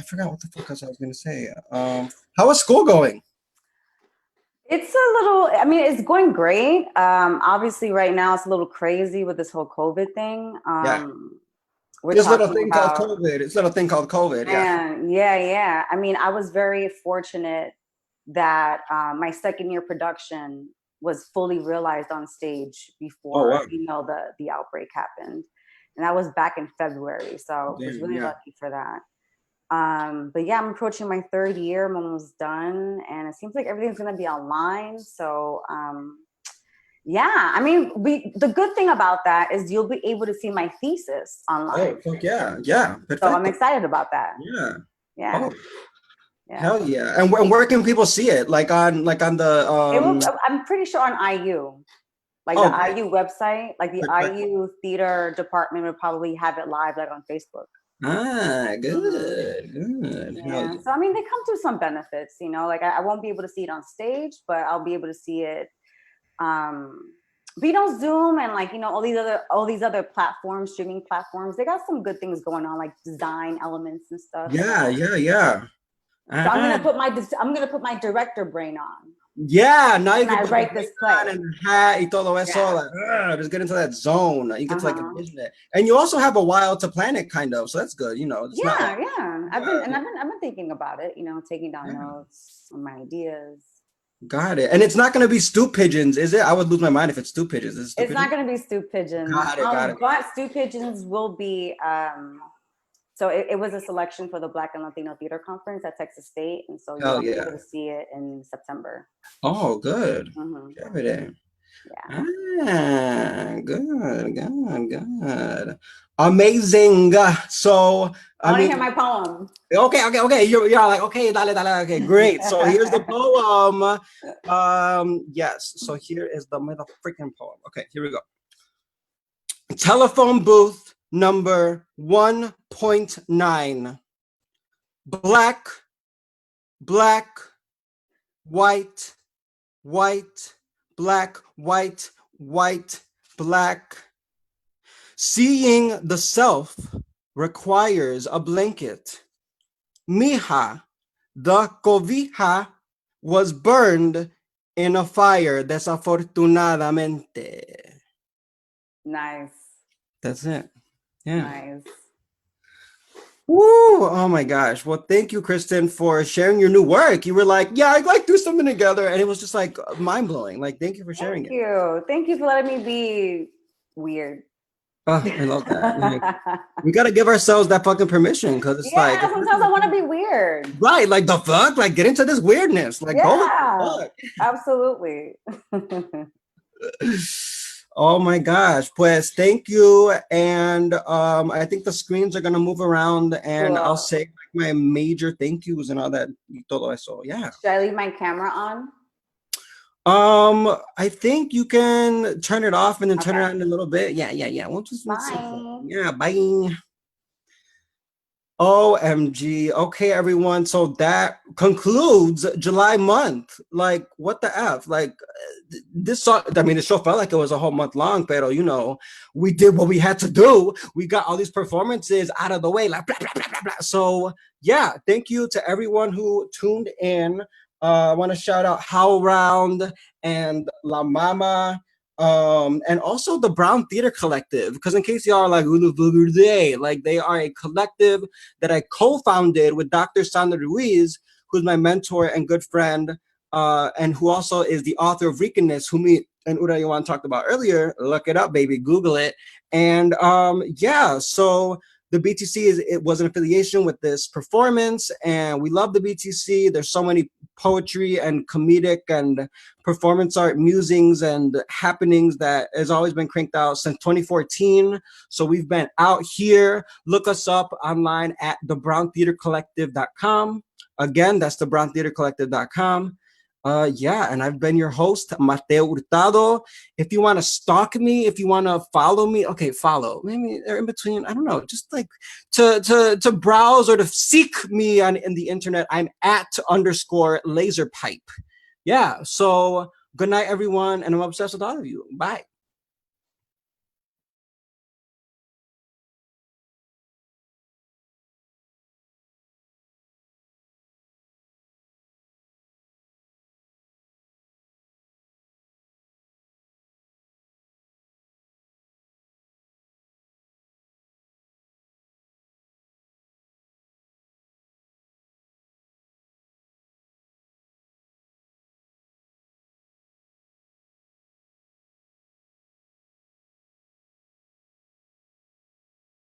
forgot what the fuck else I was gonna say. How is school going? It's a little. It's going great. Obviously, right now it's a little crazy with this whole COVID thing. This little thing called COVID. It's a little thing called COVID. Yeah. I was very fortunate that my second year production was fully realized on stage before the outbreak happened, and that was back in February. So I was really lucky for that. But yeah, I'm approaching my third year. I'm almost done, and it seems like everything's gonna be online. So the good thing about that is you'll be able to see my thesis online. Oh, fuck yeah. Perfecto. So I'm excited about that. Yeah. Hell yeah. And where can people see it? Like on the I'm pretty sure on IU. Like the IU website, like the IU theater department would probably have it live like on Facebook. Good. Yeah. So they come to some benefits, like I won't be able to see it on stage, but I'll be able to see it Zoom and all these other platforms, streaming platforms, they got some good things going on, like design elements and stuff. Yeah. So I'm gonna put my director brain on. Yeah, now you can write this play and hat y todo eso, like just get into that zone. You get to like envision it, and you also have a while to plan it, kind of. So that's good, It's I've been thinking about it, taking down notes on my ideas. Got it. And it's not going to be stoop pigeons, is it? I would lose my mind if it's stoop pigeons. Is it stoop It's not pigeons? going to be stoop pigeons. Got it. But stoop pigeons will be. So it was a selection for the Black and Latino Theater Conference at Texas State, and so you'll be able to see it in September. Oh, good. Mm-hmm. Yeah. Good. Amazing. So I want to hear my poem. Okay. You're like, okay, dale. Okay, great. So here's the poem. Yes. So here is the motherfucking poem. Okay, here we go. Telephone booth number 1.9. Black, white, black, white, black. Seeing the self requires a blanket. Mija, the cobija, was burned in a fire, desafortunadamente. Nice. That's it. Yeah. Nice. Woo! Oh my gosh. Well, thank you, Kristen, for sharing your new work. You were like, yeah, I'd like to do something together. And it was just like mind blowing. Like, thank you for sharing it. Thank you for letting me be weird. Oh, I love that. Like, we got to give ourselves that fucking permission because it's like. Sometimes I want to be weird. Right. Like, the fuck? Like, get into this weirdness. Like, go with the fuck. Absolutely. Oh my gosh. Pues thank you. And I think the screens are going to move around and I'll say like, my major thank yous and all that. Todo eso. Yeah. Should I leave my camera on? I think you can turn it off and then turn it on in a little bit. Yeah. We'll just bye. Yeah, bye. OMG. Okay, everyone. So that concludes July month. Like, what the F? Like, this song, I mean, the show felt like it was a whole month long, pero, you know, we did what we had to do. We got all these performances out of the way, like, blah, blah, blah, blah, blah. So, yeah, thank you to everyone who tuned in. I want to shout out HowlRound and La MaMa. And also the Brown Theater Collective, because in case y'all are like, who the fuck are they? Like, they are a collective that I co-founded with Dr. Sandra Ruiz, who's my mentor and good friend, and who also is the author of Ricaness, who me and Urayoán talked about earlier. Look it up, baby, Google it. And yeah, so the BTC it was an affiliation with this performance, and we love the BTC. There's so many poetry and comedic and performance art musings and happenings that has always been cranked out since 2014. So we've been out here. Look us up online at thebrowntheatercollective.com. Again, that's thebrowntheatercollective.com. Yeah, and I've been your host, Mateo Hurtado. If you want to stalk me, if you want to follow me, okay, follow. Maybe they're in between. I don't know. Just like to browse or to seek me in the internet, I'm at _laserpipe. Yeah, so good night, everyone, and I'm obsessed with all of you. Bye.